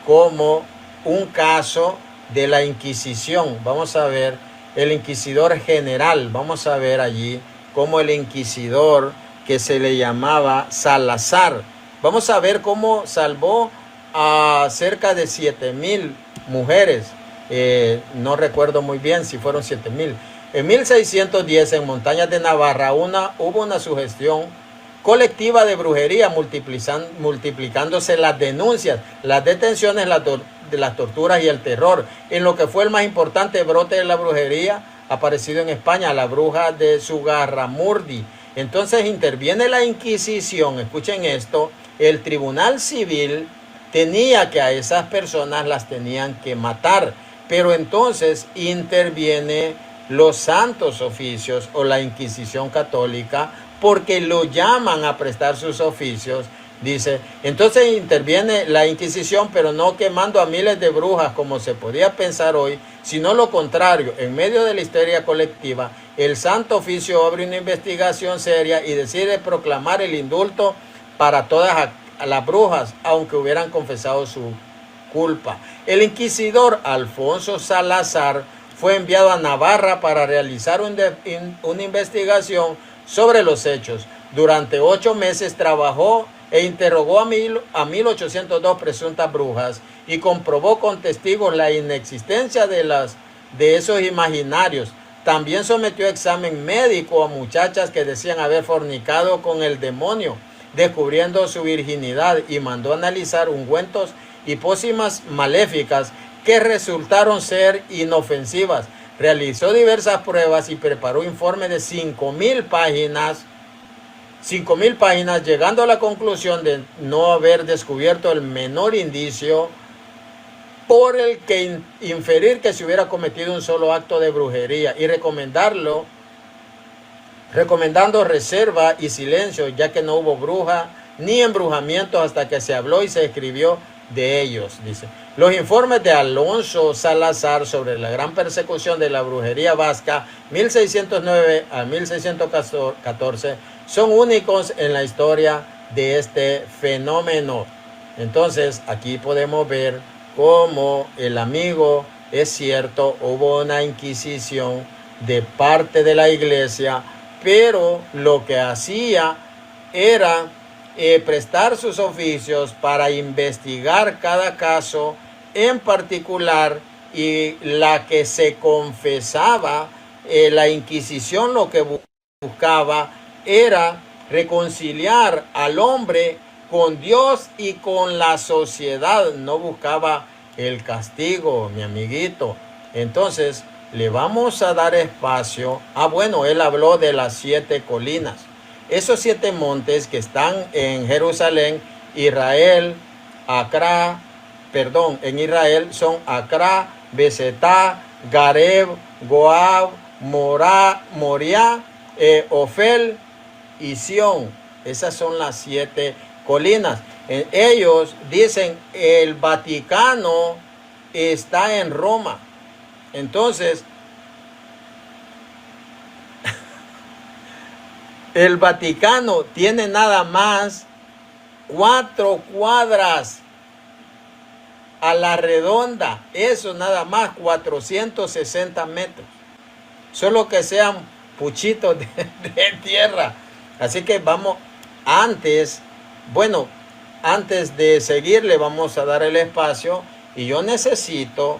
como un caso de la Inquisición. Vamos a ver el inquisidor general. Vamos a ver allí cómo el inquisidor que se le llamaba Salazar. Vamos a ver cómo salvó a cerca de 7,000 mujeres. No recuerdo muy bien si fueron 7,000. En 1610, en Montañas de Navarra, hubo una sugestión colectiva de brujería, multiplicándose las denuncias, las detenciones, las torturas y el terror. En lo que fue el más importante brote de la brujería aparecido en España, la bruja de Zugarramurdi. Entonces interviene la Inquisición. Escuchen esto: el tribunal civil tenía que a esas personas las tenían que matar, pero entonces interviene los santos oficios o la Inquisición católica, porque lo llaman a prestar sus oficios. Dice, entonces interviene la Inquisición, pero no quemando a miles de brujas como se podía pensar hoy, sino lo contrario. En medio de la histeria colectiva, el Santo Oficio abre una investigación seria y decide proclamar el indulto para todas las brujas, aunque hubieran confesado su culpa. El inquisidor Alfonso Salazar fue enviado a Navarra para realizar una investigación sobre los hechos. Durante 8 meses trabajó e interrogó a 1802 presuntas brujas y comprobó con testigos la inexistencia de esos imaginarios. También sometió a examen médico a muchachas que decían haber fornicado con el demonio, descubriendo su virginidad, y mandó analizar ungüentos y pócimas maléficas que resultaron ser inofensivas. Realizó diversas pruebas y preparó informe de 5,000 páginas, llegando a la conclusión de no haber descubierto el menor indicio por el que inferir que se hubiera cometido un solo acto de brujería, y recomendando reserva y silencio, ya que no hubo bruja ni embrujamiento hasta que se habló y se escribió de ellos. Dice, los informes de Alonso Salazar sobre la gran persecución de la brujería vasca 1609 a 1614 son únicos en la historia de este fenómeno. Entonces aquí podemos ver cómo el amigo, es cierto, hubo una inquisición de parte de la iglesia, pero lo que hacía era prestar sus oficios para investigar cada caso en particular, y la que se confesaba, la Inquisición lo que buscaba era reconciliar al hombre con Dios y con la sociedad, no buscaba el castigo, mi amiguito. Entonces le vamos a dar espacio. Bueno, él habló de las 7 colinas. Esos 7 montes que están en Jerusalén, en Israel son Acra, Besetá, Gareb, Goab, Moriah, Ofel y Sión. Esas son las 7 colinas. Ellos dicen el Vaticano está en Roma. Entonces, el Vaticano tiene nada más 4 cuadras a la redonda. Eso nada más 460 metros. Solo que sean puchitos de tierra. Así que vamos, antes de seguirle, vamos a dar el espacio. Y yo necesito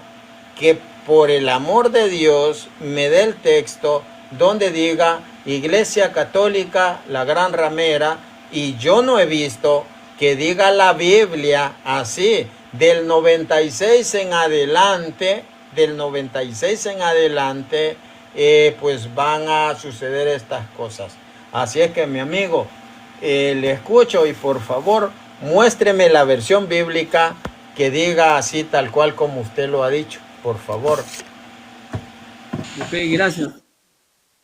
que, por el amor de Dios, me dé el texto donde diga Iglesia Católica La Gran Ramera, y yo no he visto que diga la Biblia así. Del 96 en adelante, pues van a suceder estas cosas. Así es que, mi amigo, le escucho, y por favor Muéstreme la versión bíblica que diga así tal cual como usted lo ha dicho, por favor. Ok, gracias.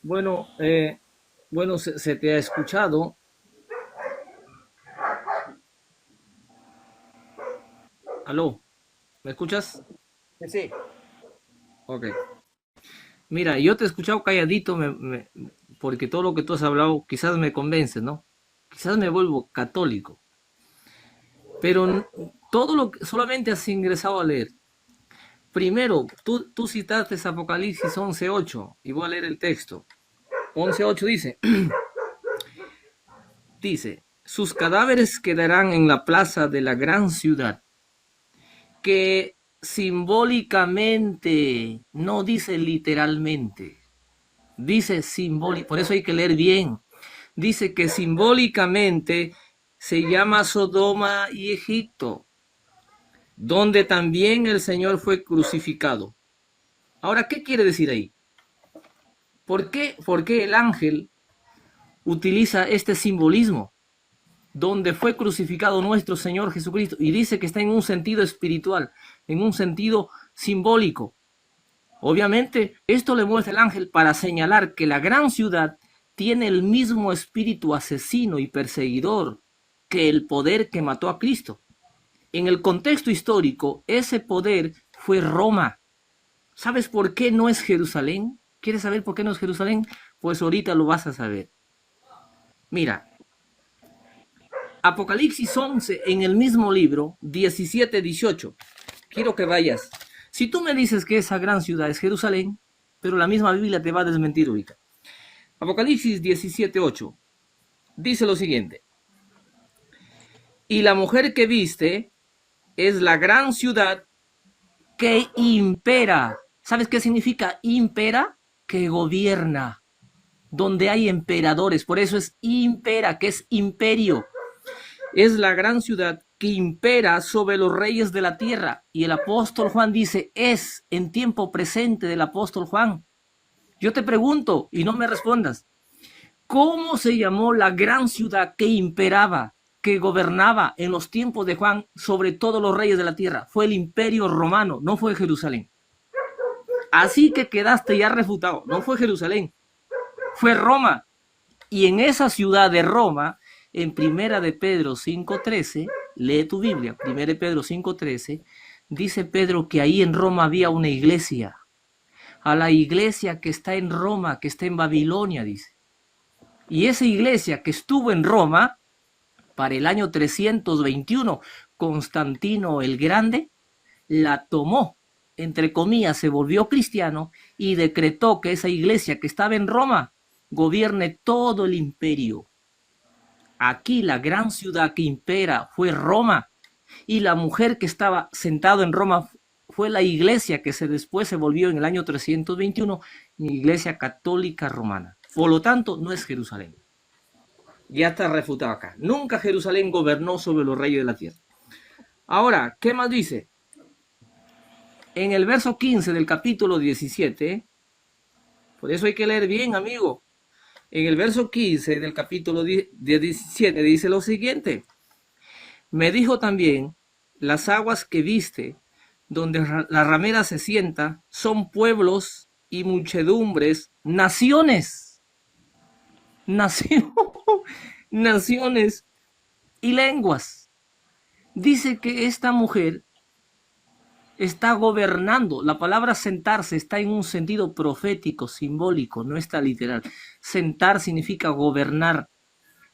Bueno, se te ha escuchado. Aló, ¿me escuchas? Sí. Ok. Mira, yo te he escuchado calladito porque todo lo que tú has hablado quizás me convence, ¿no? Quizás me vuelvo católico. Pero todo lo que solamente has ingresado a leer. Primero, tú citaste Apocalipsis 11:8 y voy a leer el texto. 11:8 dice, dice, sus cadáveres quedarán en la plaza de la gran ciudad, que simbólicamente, no dice literalmente, dice simbólico, por eso hay que leer bien. Dice que simbólicamente se llama Sodoma y Egipto, donde también el Señor fue crucificado. Ahora, ¿qué quiere decir ahí? ¿Por qué el ángel utiliza este simbolismo? Donde fue crucificado nuestro Señor Jesucristo, y dice que está en un sentido espiritual, en un sentido simbólico. Obviamente, esto le muestra el ángel para señalar que la gran ciudad tiene el mismo espíritu asesino y perseguidor que el poder que mató a Cristo. En el contexto histórico, ese poder fue Roma. ¿Sabes por qué no es Jerusalén? ¿Quieres saber por qué no es Jerusalén? Pues ahorita lo vas a saber. Mira, Apocalipsis 11 en el mismo libro, 17-18. Quiero que vayas. Si tú me dices que esa gran ciudad es Jerusalén, pero la misma Biblia te va a desmentir ahorita. Apocalipsis 17:8 dice lo siguiente. Y la mujer que viste es la gran ciudad que impera. ¿Sabes qué significa impera? Que gobierna. Donde hay emperadores. Por eso es impera, que es imperio. Es la gran ciudad que impera sobre los reyes de la tierra. Y el apóstol Juan dice, es en tiempo presente del apóstol Juan. Yo te pregunto y no me respondas. ¿Cómo se llamó la gran ciudad que imperaba, que gobernaba en los tiempos de Juan sobre todos los reyes de la tierra? Fue el Imperio Romano, no fue Jerusalén. Así que quedaste ya refutado, no fue Jerusalén, fue Roma. Y en esa ciudad de Roma, en Primera de Pedro 5:13, lee tu Biblia, Primera de Pedro 5:13, dice Pedro que ahí en Roma había una iglesia. A la iglesia que está en Roma, que está en Babilonia, dice. Y esa iglesia que estuvo en Roma, para el año 321, Constantino el Grande la tomó, entre comillas, se volvió cristiano y decretó que esa iglesia que estaba en Roma gobierne todo el imperio. Aquí la gran ciudad que impera fue Roma, y la mujer que estaba sentada en Roma fue la iglesia que después se volvió en el año 321 iglesia católica romana. Por lo tanto, no es Jerusalén. Ya está refutado acá. Nunca Jerusalén gobernó sobre los reyes de la tierra. Ahora, ¿qué más dice? En el verso 15 del capítulo 17, por eso hay que leer bien, amigo. En el verso 15 del capítulo 17 dice lo siguiente. Me dijo también, las aguas que viste, donde la ramera se sienta, son pueblos y muchedumbres, naciones, naciones y lenguas. Dice que esta mujer está gobernando. La palabra sentarse está en un sentido profético, simbólico, no está literal. Sentar significa gobernar.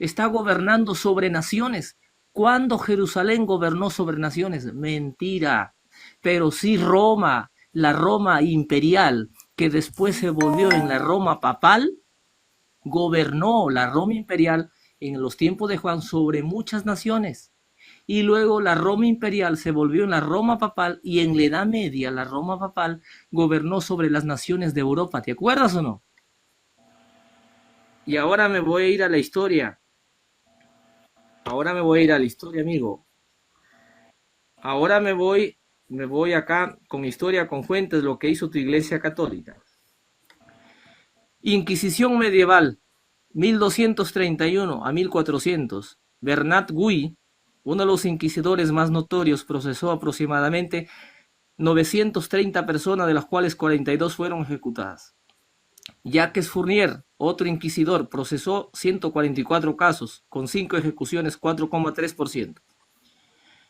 Está gobernando sobre naciones. ¿Cuándo Jerusalén gobernó sobre naciones? Mentira. Pero sí Roma, la Roma imperial, que después se volvió en la Roma papal, gobernó la Roma imperial en los tiempos de Juan sobre muchas naciones. Y luego la Roma imperial se volvió en la Roma papal, y en la Edad Media la Roma papal gobernó sobre las naciones de Europa. ¿Te acuerdas o no? Y ahora me voy a ir a la historia. Ahora me voy a ir a la historia, amigo. Ahora me voy acá con historia, con fuentes, lo que hizo tu iglesia católica. Inquisición medieval, 1231 a 1400. Bernat Gui Uno de los inquisidores más notorios procesó aproximadamente 930 personas, de las cuales 42 fueron ejecutadas. Jacques Fournier, otro inquisidor, procesó 144 casos, con 5 ejecuciones, 4,3%.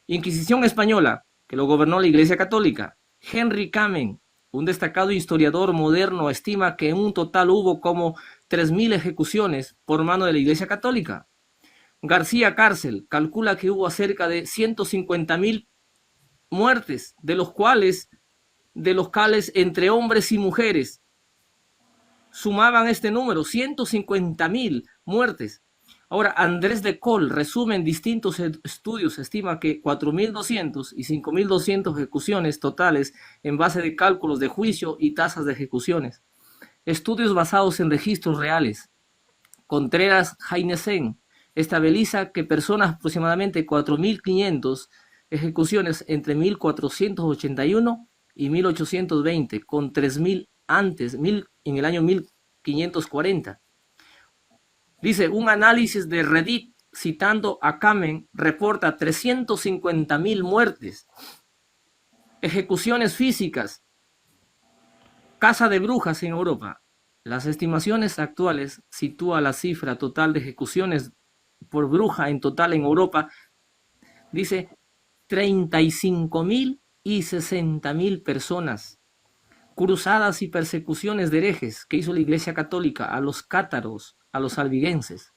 Inquisición española, que lo gobernó la Iglesia Católica. Henry Kamen, un destacado historiador moderno, estima que en un total hubo como 3.000 ejecuciones por mano de la Iglesia Católica. García Cárcel calcula que hubo cerca de 150.000 muertes, de los cuales entre hombres y mujeres sumaban este número, 150.000 muertes. Ahora, Andrés de Col resume en distintos estudios, estima que 4.200 y 5.200 ejecuciones totales en base de cálculos de juicio y tasas de ejecuciones. Estudios basados en registros reales. Contreras Jainesen estabiliza que personas aproximadamente 4.500 ejecuciones entre 1481 y 1820, con 3.000 antes, en el año 1540. Dice, un análisis de Reddit citando a Kamen reporta 350.000 muertes, ejecuciones físicas, caza de brujas en Europa. Las estimaciones actuales sitúan la cifra total de ejecuciones por bruja en total en Europa, dice 35.000 y 60.000 personas. Cruzadas y persecuciones de herejes que hizo la Iglesia Católica a los cátaros, a los albigenses.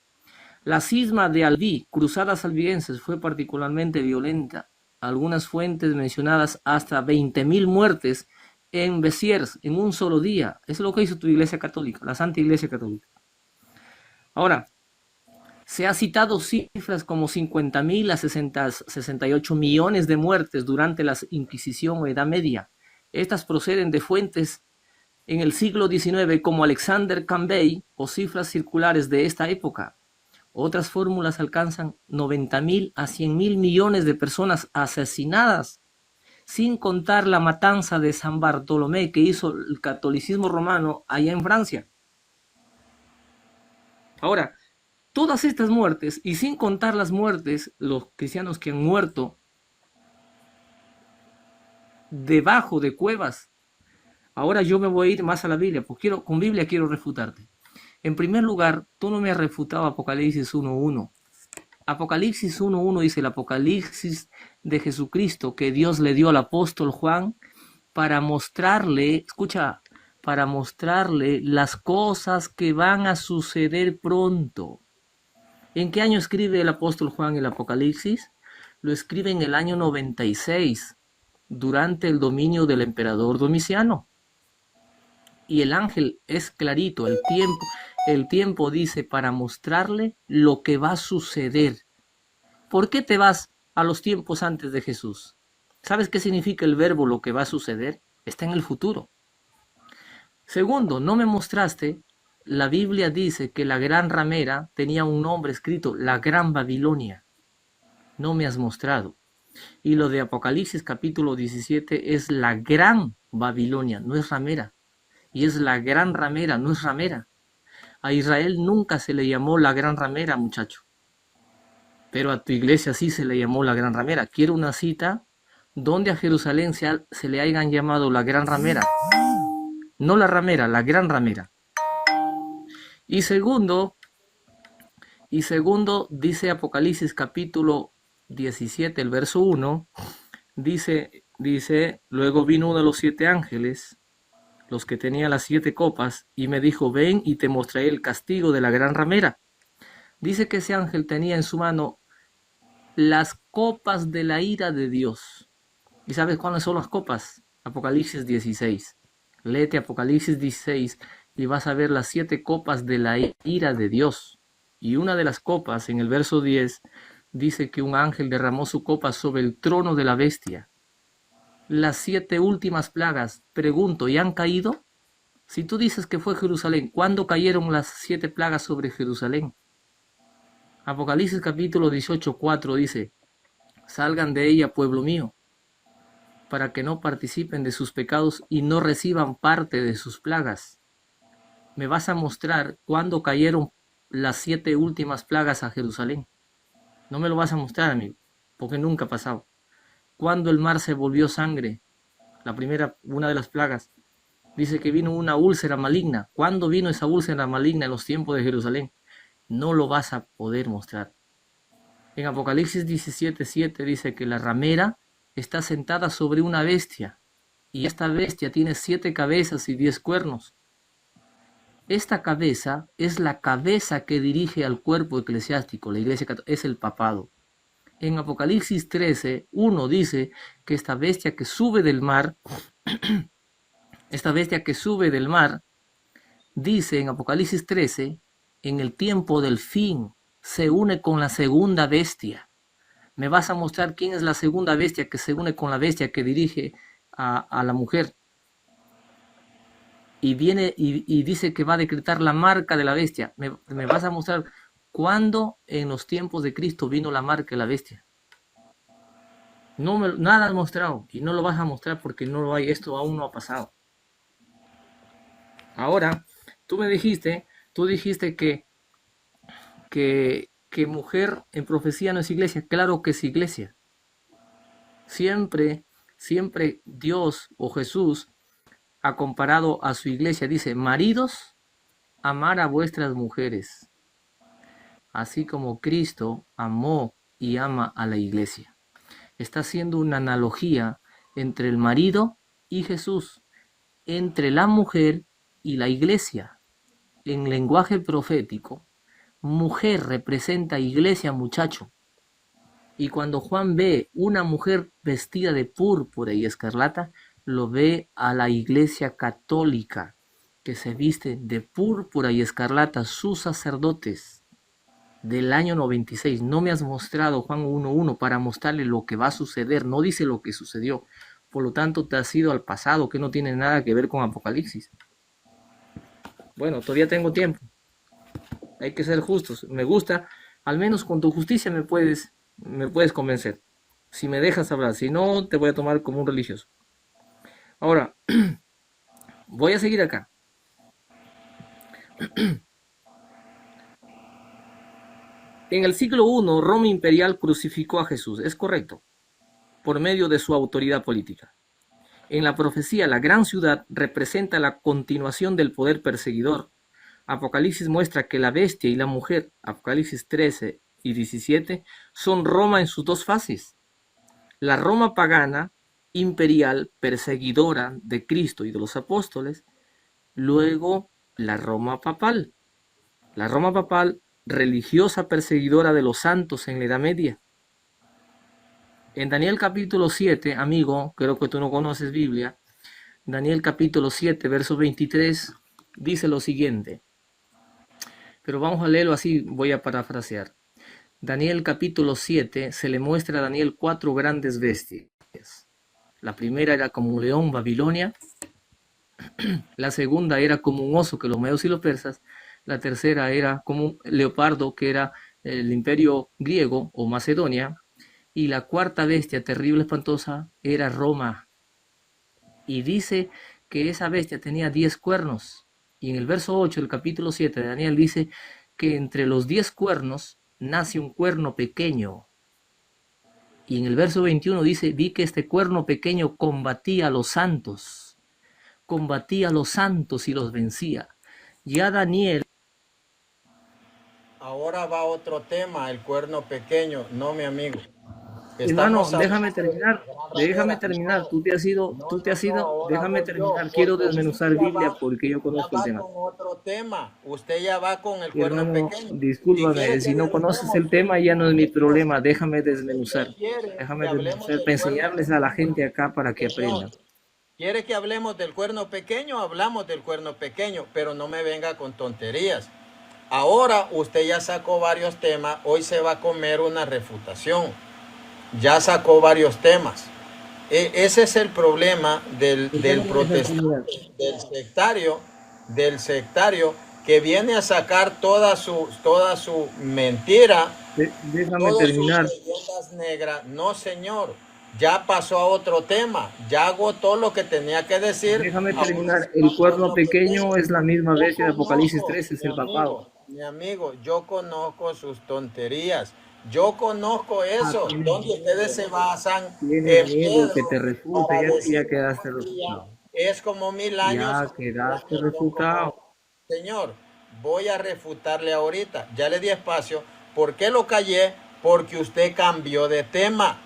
La cisma de Albi, cruzadas albigenses, fue particularmente violenta. Algunas fuentes mencionadas hasta 20.000 muertes en Besiers en un solo día. Eso es lo que hizo tu Iglesia Católica, la Santa Iglesia Católica. Ahora, se ha citado cifras como 50.000 a 68 millones de muertes durante la Inquisición o Edad Media. Estas proceden de fuentes en el siglo XIX como Alexander Campbell o cifras circulares de esta época. Otras fórmulas alcanzan 90.000 a 100.000 millones de personas asesinadas, sin contar la matanza de San Bartolomé que hizo el catolicismo romano allá en Francia. Ahora, todas estas muertes, y sin contar las muertes, los cristianos que han muerto debajo de cuevas. Ahora yo me voy a ir más a la Biblia, porque con Biblia quiero refutarte. En primer lugar, tú no me has refutado Apocalipsis 1.1. Apocalipsis 1.1 dice el Apocalipsis de Jesucristo que Dios le dio al apóstol Juan para mostrarle, escucha, para mostrarle las cosas que van a suceder pronto. ¿En qué año escribe el apóstol Juan el Apocalipsis? Lo escribe en el año 96, durante el dominio del emperador Domiciano. Y el ángel es clarito, el tiempo dice para mostrarle lo que va a suceder. ¿Por qué te vas a los tiempos antes de Jesús? ¿Sabes qué significa el verbo lo que va a suceder? Está en el futuro. Segundo, no me mostraste, la Biblia dice que la gran ramera tenía un nombre escrito, la Gran Babilonia. No me has mostrado. Y lo de Apocalipsis capítulo 17 es la Gran Babilonia, no es ramera. Y es la gran ramera, no es ramera. A Israel nunca se le llamó la gran ramera, muchacho. Pero a tu iglesia sí se le llamó la gran ramera. Quiero una cita donde a Jerusalén se le hayan llamado la gran ramera. No la ramera, la gran ramera. Y segundo, dice Apocalipsis capítulo 17, el verso 1, dice, luego vino uno de los 7 ángeles, los que tenían las 7 copas, y me dijo, ven y te mostraré el castigo de la gran ramera. Dice que ese ángel tenía en su mano las copas de la ira de Dios. ¿Y sabes cuáles son las copas? Apocalipsis 16. Léete Apocalipsis 16 y vas a ver las 7 copas de la ira de Dios. Y una de las copas, en el verso 10, dice que un ángel derramó su copa sobre el trono de la bestia. Las 7 últimas plagas, pregunto, ¿y han caído? Si tú dices que fue Jerusalén, ¿cuándo cayeron las 7 plagas sobre Jerusalén? Apocalipsis capítulo 18, 4 dice, salgan de ella, pueblo mío, para que no participen de sus pecados y no reciban parte de sus plagas. Me vas a mostrar cuándo cayeron las 7 últimas plagas a Jerusalén. No me lo vas a mostrar, amigo. porque nunca ha pasado. Cuando el mar se volvió sangre, la primera, una de las plagas, dice que vino una úlcera maligna. ¿Cuándo vino esa úlcera maligna? En los tiempos de Jerusalén. No lo vas a poder mostrar. En Apocalipsis 17:7 dice que la ramera está sentada sobre una bestia, y esta bestia tiene 7 cabezas y 10 cuernos. Esta cabeza es la cabeza que dirige al cuerpo eclesiástico, la iglesia católica, es el papado. En Apocalipsis 13:1 dice que esta bestia que sube del mar, dice en Apocalipsis 13, en el tiempo del fin, se une con la segunda bestia. Me vas a mostrar quién es la segunda bestia que se une con la bestia que dirige a la mujer. Y viene y dice que va a decretar la marca de la bestia. Me vas a mostrar cuándo en los tiempos de Cristo vino la marca de la bestia. Nada has mostrado, y no lo vas a mostrar porque no lo hay. Esto aún no ha pasado. Ahora, tú dijiste que mujer en profecía no es iglesia. Claro que es iglesia. Siempre Dios o Jesús ha comparado a su iglesia. Dice, maridos, amar a vuestras mujeres, así como Cristo amó y ama a la iglesia. Está haciendo una analogía entre el marido y Jesús, entre la mujer y la iglesia. En lenguaje profético, mujer representa iglesia, muchacho. Y cuando Juan ve una mujer vestida de púrpura y escarlata, lo ve a la iglesia católica, que se viste de púrpura y escarlata, sus sacerdotes del año 96. No me has mostrado Juan 1:1 para mostrarle lo que va a suceder, no dice lo que sucedió. Por lo tanto, te has ido al pasado, que no tiene nada que ver con Apocalipsis. Bueno, todavía tengo tiempo. Hay que ser justos. Me gusta, al menos con tu justicia me puedes convencer. Si me dejas hablar, si no, te voy a tomar como un religioso. Ahora, voy a seguir acá. En el siglo I, Roma imperial crucificó a Jesús, es correcto, por medio de su autoridad política. En la profecía, la gran ciudad representa la continuación del poder perseguidor. Apocalipsis muestra que la bestia y la mujer, Apocalipsis 13 y 17, son Roma en sus dos fases. La Roma pagana, imperial, perseguidora de Cristo y de los apóstoles, luego la Roma papal. La Roma papal, religiosa perseguidora de los santos en la Edad Media. En Daniel capítulo 7, amigo, creo que tú no conoces Biblia, Daniel capítulo 7, verso 23, dice lo siguiente, pero vamos a leerlo así, voy a parafrasear. Daniel capítulo 7, se le muestra a Daniel 4 grandes bestias. La primera era como un león, Babilonia. La segunda era como un oso, que los medos y los persas. La tercera era como un leopardo, que era el imperio griego o Macedonia. Y la cuarta bestia, terrible, espantosa, era Roma. Y dice que esa bestia tenía 10 cuernos. Y en el verso 8 del capítulo 7 de Daniel dice que entre los 10 cuernos nace un cuerno pequeño. Y en el verso 21 dice, vi que este cuerno pequeño combatía a los santos. Combatía a los santos y los vencía. Ya Daniel... Ahora va otro tema, el cuerno pequeño. No, mi amigo. Hermano, déjame terminar, tú te has ido, déjame terminar, quiero desmenuzar Biblia porque yo conozco el tema. Con otro tema, usted ya va con el cuerno pequeño. Discúlpame, si no conoces el tema ya no es mi problema, déjame desmenuzar, para enseñarles a la gente acá para que aprendan. ¿Quiere que hablemos del cuerno pequeño? Hablamos del cuerno pequeño, pero no me venga con tonterías. Ahora usted ya sacó varios temas, hoy se va a comer una refutación. Ya sacó varios temas. Ese es el problema del protestante, del sectario que viene a sacar toda su mentira. Déjame terminar. Sus negras. No, señor. Ya pasó a otro tema. Ya agotó lo que tenía que decir. Déjame terminar. El cuerno pequeño es la misma bestia de Apocalipsis 13, es el papado. Mi amigo, yo conozco sus tonterías. Yo conozco eso, Tienes donde ustedes miedo, se basan tienes en miedo que te Pedro refute, para decir ya que quedaste María refutado. es como 1000 años Ya y los 1000 quedaste años son como... refutado. Señor, voy a refutarle ahorita. Ya le di espacio. ¿Por qué lo callé? Porque usted cambió de tema.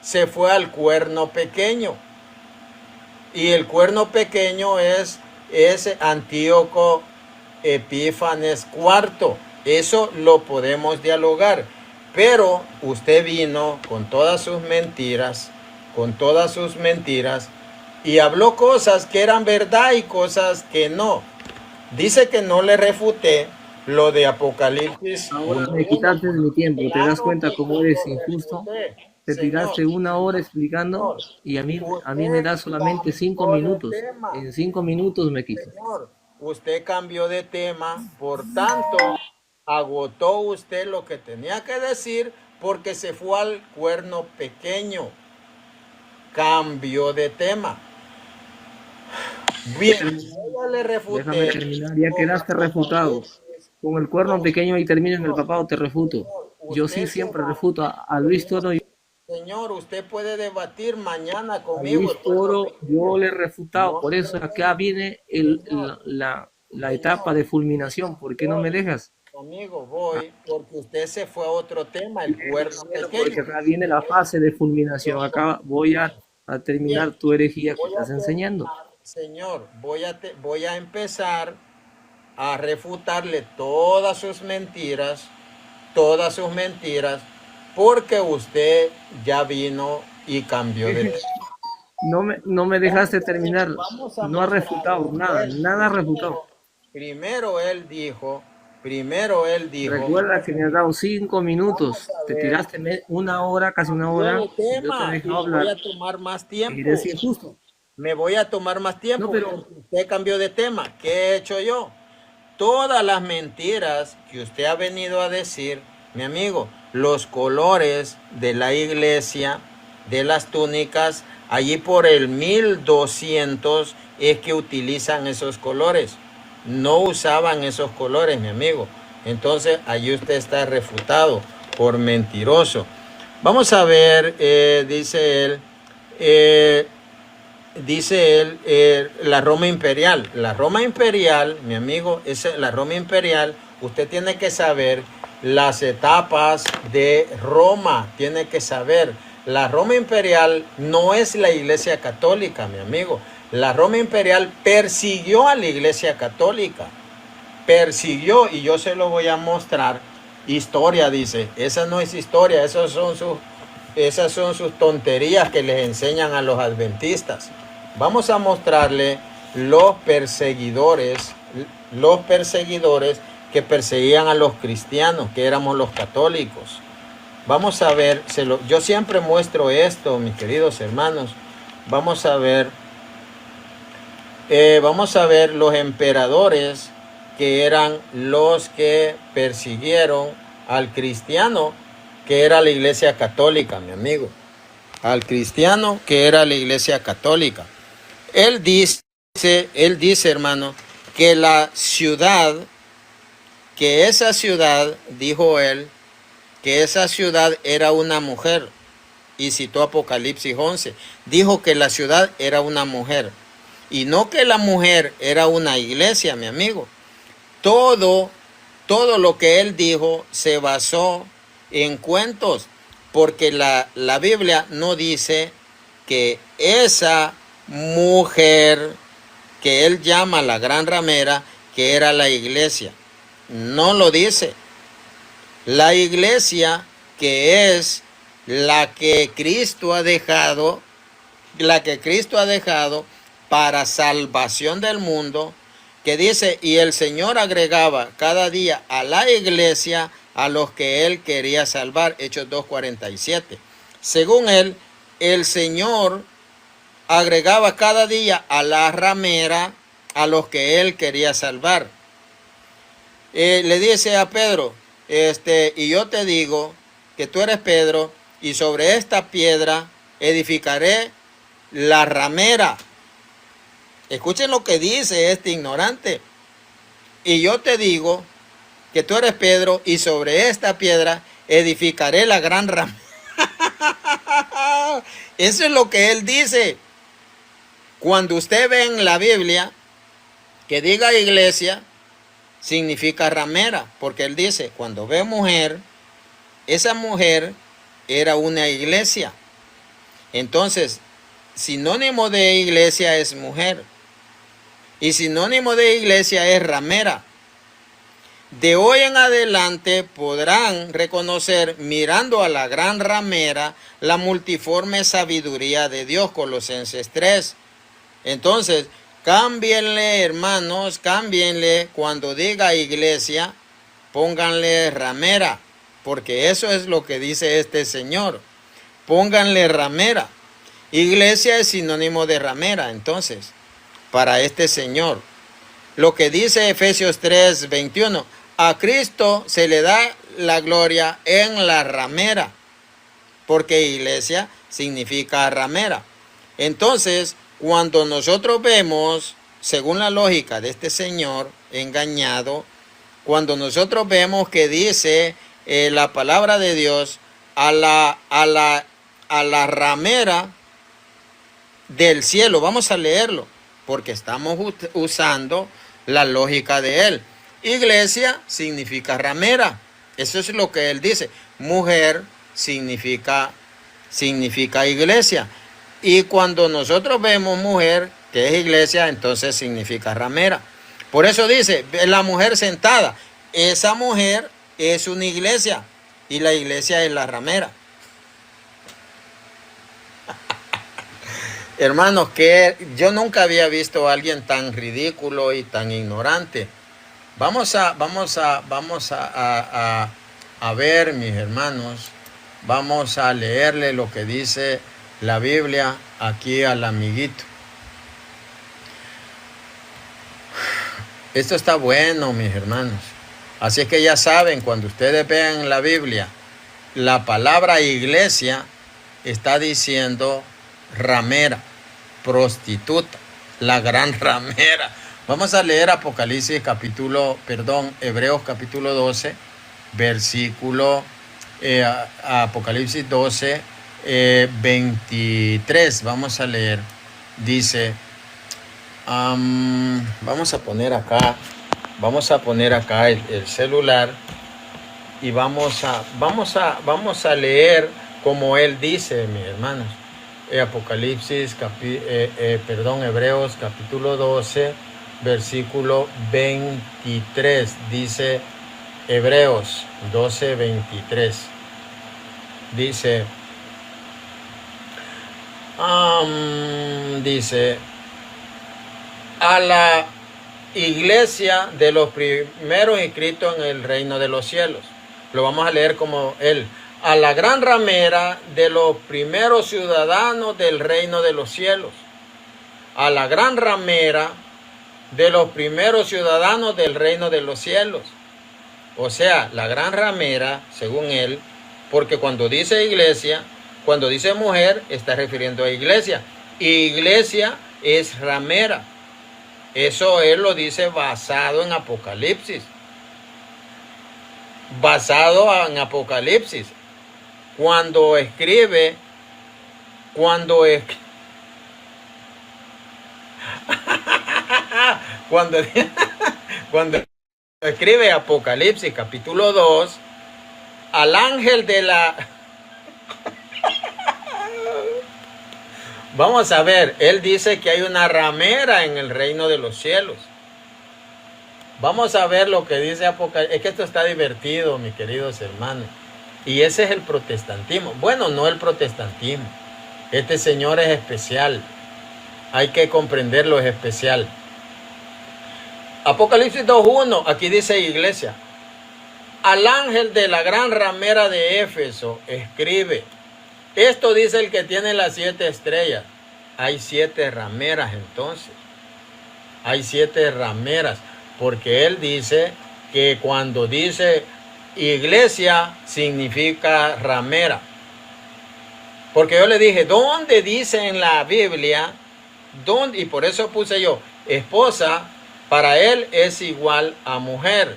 Se fue al cuerno pequeño. Y el cuerno pequeño es Antíoco Epífanes IV. Eso lo podemos dialogar. Pero usted vino con todas sus mentiras, y habló cosas que eran verdad y cosas que no. Dice que no le refuté lo de Apocalipsis Ahora me 1:1. quitaste de mi tiempo. ¿Te das Claro cuenta que cómo sí eres lo injusto? refuté, Te señor. tiraste una hora explicando Señor, y a mí me usted das solamente cinco cambió de minutos. tema. En 5 minutos me quitas. Señor, usted cambió de tema, por tanto, agotó usted lo que tenía que decir porque se fue al cuerno pequeño. Cambió de tema. Bien, yo ya le Déjame refuté terminar. Ya con quedaste refutado. Apocalipsis. Con el cuerno pequeño y termino en el papado, te refuto. Señor, Yo sí usted se siempre va. refuto a Luis Toro. Señor, usted puede debatir mañana A conmigo el Luis cuerno Toro yo pequeño. le he refutado. No Por se eso acá preocupe. viene Señor, la etapa señor, de fulminación. ¿Por qué no me voy, dejas? amigo, voy, porque usted se fue a otro tema, el cuerno Primero, pequeño. porque acá viene la fase de fulminación. Acá voy a Bien, terminar tu herejía que voy estás a enseñando. terminar, señor, voy a empezar a refutarle todas sus mentiras, porque usted ya vino y cambió de tema. No me dejaste terminar. Vamos a No ha mostrarle. refutado nada, nada ha refutado. Primero él dijo, primero él dijo, Recuerda que me has dado cinco vamos minutos. a Te ver, tiraste una hora, casi una cambió hora, de y yo te he tema y dejado me voy hablar. a tomar más tiempo. Eres injusto. Me voy a tomar más No, tiempo pero porque usted cambió de tema. ¿Qué he hecho yo? Todas las mentiras que usted ha venido a decir, mi amigo, los colores de la iglesia, de las túnicas, allí por el 1200 es que utilizan esos colores. No usaban esos colores, mi amigo. Entonces, allí usted está refutado por mentiroso. Vamos a ver, eh, dice él, la Roma imperial. La Roma imperial, mi amigo, es la Roma imperial. Usted tiene que saber las etapas de Roma. Tiene que saber. La Roma imperial no es la iglesia católica, mi amigo. La Roma imperial persiguió a la iglesia católica. Persiguió, y yo se lo voy a mostrar. Historia, dice. Esa no es historia, esas son sus tonterías que les enseñan a los adventistas. Vamos a mostrarle los perseguidores que perseguían a los cristianos, que éramos los católicos. Vamos a ver, yo siempre muestro esto, mis queridos hermanos. Vamos a ver los emperadores que eran los que persiguieron al cristiano, que era la iglesia católica, mi amigo. Al cristiano, que era la iglesia católica. Él dice, hermano, que esa ciudad, dijo él, que esa ciudad era una mujer. Y citó Apocalipsis 11. Dijo que la ciudad era una mujer. Y no que la mujer era una iglesia, mi amigo. Todo lo que él dijo se basó en cuentos, porque la Biblia no dice que esa mujer que él llama la gran ramera, que era la iglesia. No lo dice. La iglesia, que es la que Cristo ha dejado para salvación del mundo, que dice, y el Señor agregaba cada día a la iglesia a los que él quería salvar, Hechos 2:47. Según él, el Señor agregaba cada día a la ramera a los que él quería salvar. Le dice a Pedro, y yo te digo que tú eres Pedro, y sobre esta piedra edificaré la ramera. Escuchen lo que dice este ignorante. Y yo te digo que tú eres Pedro, y sobre esta piedra edificaré la gran ramera. Eso es lo que él dice. Cuando usted ve en la Biblia que diga iglesia, significa ramera, porque él dice, cuando ve mujer, esa mujer era una iglesia. Entonces, sinónimo de iglesia es mujer. Y sinónimo de iglesia es ramera. De hoy en adelante podrán reconocer, mirando a la gran ramera, la multiforme sabiduría de Dios. Colosenses 3. Entonces, cámbienle, hermanos, cámbienle, cuando diga iglesia, pónganle ramera, porque eso es lo que dice este señor. Pónganle ramera. Iglesia es sinónimo de ramera, entonces, para este señor. Lo que dice Efesios 3:21, a Cristo se le da la gloria en la ramera, porque iglesia significa ramera. Entonces, cuando nosotros vemos, según la lógica de este señor engañado, cuando nosotros vemos que dice la palabra de Dios a la ramera del cielo, vamos a leerlo, porque estamos usando la lógica de él. Iglesia significa ramera, eso es lo que él dice. Mujer significa iglesia. Y cuando nosotros vemos mujer, que es iglesia, entonces significa ramera. Por eso dice, la mujer sentada, esa mujer es una iglesia y la iglesia es la ramera. Hermanos, que yo nunca había visto a alguien tan ridículo y tan ignorante. Vamos a ver, mis hermanos, vamos a leerle lo que dice la Biblia aquí al amiguito. Esto está bueno, mis hermanos. Así es que ya saben, cuando ustedes vean en la Biblia la palabra iglesia, está diciendo ramera, prostituta, la gran ramera. Vamos a leer Hebreos capítulo 12, versículo, Apocalipsis 12, 23. Vamos a leer. Dice, vamos a poner acá el celular y vamos a leer como él dice, mis hermanos. Hebreos capítulo 12, versículo 23. Dice Hebreos 12, 23. Dice, a la iglesia de los primeros inscritos en el reino de los cielos. Lo vamos a leer como él. A la gran ramera de los primeros ciudadanos del reino de los cielos. A la gran ramera de los primeros ciudadanos del reino de los cielos. O sea, la gran ramera, según él, porque cuando dice iglesia, cuando dice mujer, está refiriendo a iglesia. Y iglesia es ramera. Eso él lo dice basado en Apocalipsis. Basado en Apocalipsis. Cuando escribe cuando escribe Apocalipsis capítulo 2, al ángel de la... Vamos a ver, él dice que hay una ramera en el reino de los cielos. Vamos a ver lo que dice Apocalipsis. Es que esto está divertido, mis queridos hermanos. Y ese es el protestantismo. Bueno, no el protestantismo. Este señor es especial. Hay que comprenderlo, es especial. Apocalipsis 2:1, aquí dice iglesia. Al ángel de la gran ramera de Éfeso escribe. Esto dice el que tiene las 7 estrellas. Hay 7 rameras entonces. Hay 7 rameras. Porque él dice que cuando dice iglesia significa ramera. Porque yo le dije, ¿dónde dice en la Biblia? ¿Dónde? Y por eso puse yo, esposa, para él es igual a mujer.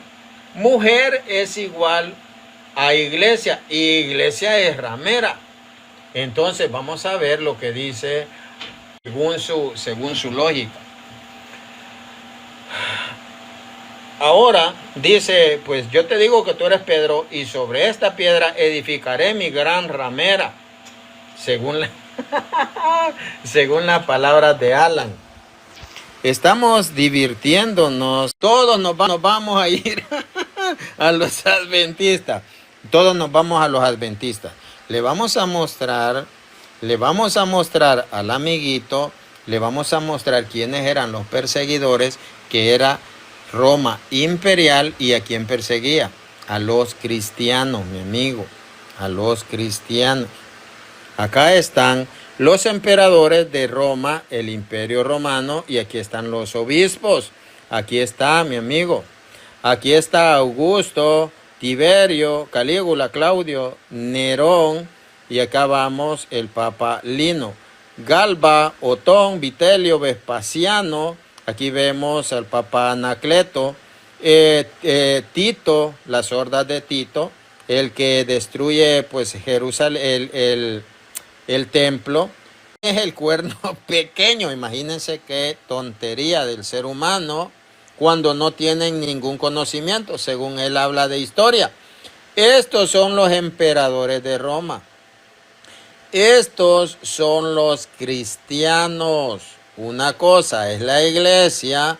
Mujer es igual a iglesia, y iglesia es ramera. Entonces vamos a ver lo que dice según su lógica. Ahora dice, pues yo te digo que tú eres Pedro, y sobre esta piedra edificaré mi gran ramera, según según las palabras de Alan. Estamos divirtiéndonos, todos nos vamos a ir a los adventistas, todos nos vamos a los adventistas. Le vamos a mostrar al amiguito, le vamos a mostrar quiénes eran los perseguidores, que era Roma imperial, y a quién perseguía, a los cristianos, mi amigo, a los cristianos. Acá están los emperadores de Roma, el imperio romano, y aquí están los obispos. Aquí está, mi amigo. Aquí está Augusto, Tiberio, Calígula, Claudio, Nerón, y acá vamos el Papa Lino. Galba, Otón, Vitelio, Vespasiano. Aquí vemos al Papa Anacleto. Tito, las hordas de Tito, el que destruye pues Jerusalén, el templo. Es el cuerno pequeño. Imagínense qué tontería del ser humano cuando no tienen ningún conocimiento, según él habla de historia. Estos son los emperadores de Roma. Estos son los cristianos. Una cosa es la iglesia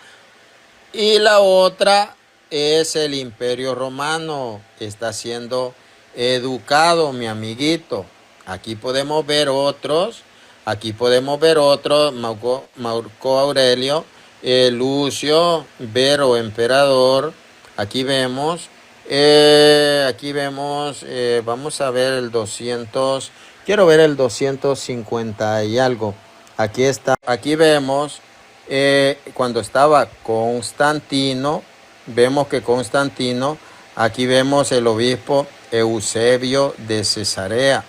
y la otra es el imperio romano. Está siendo educado, mi amiguito. Aquí podemos ver otros. Marco Aurelio, Lucio, Vero, emperador. Aquí vemos, vamos a ver el 200. Quiero ver el 250 y algo. Aquí está. Aquí vemos cuando estaba Constantino. Vemos que Constantino. Aquí vemos el obispo Eusebio de Cesarea.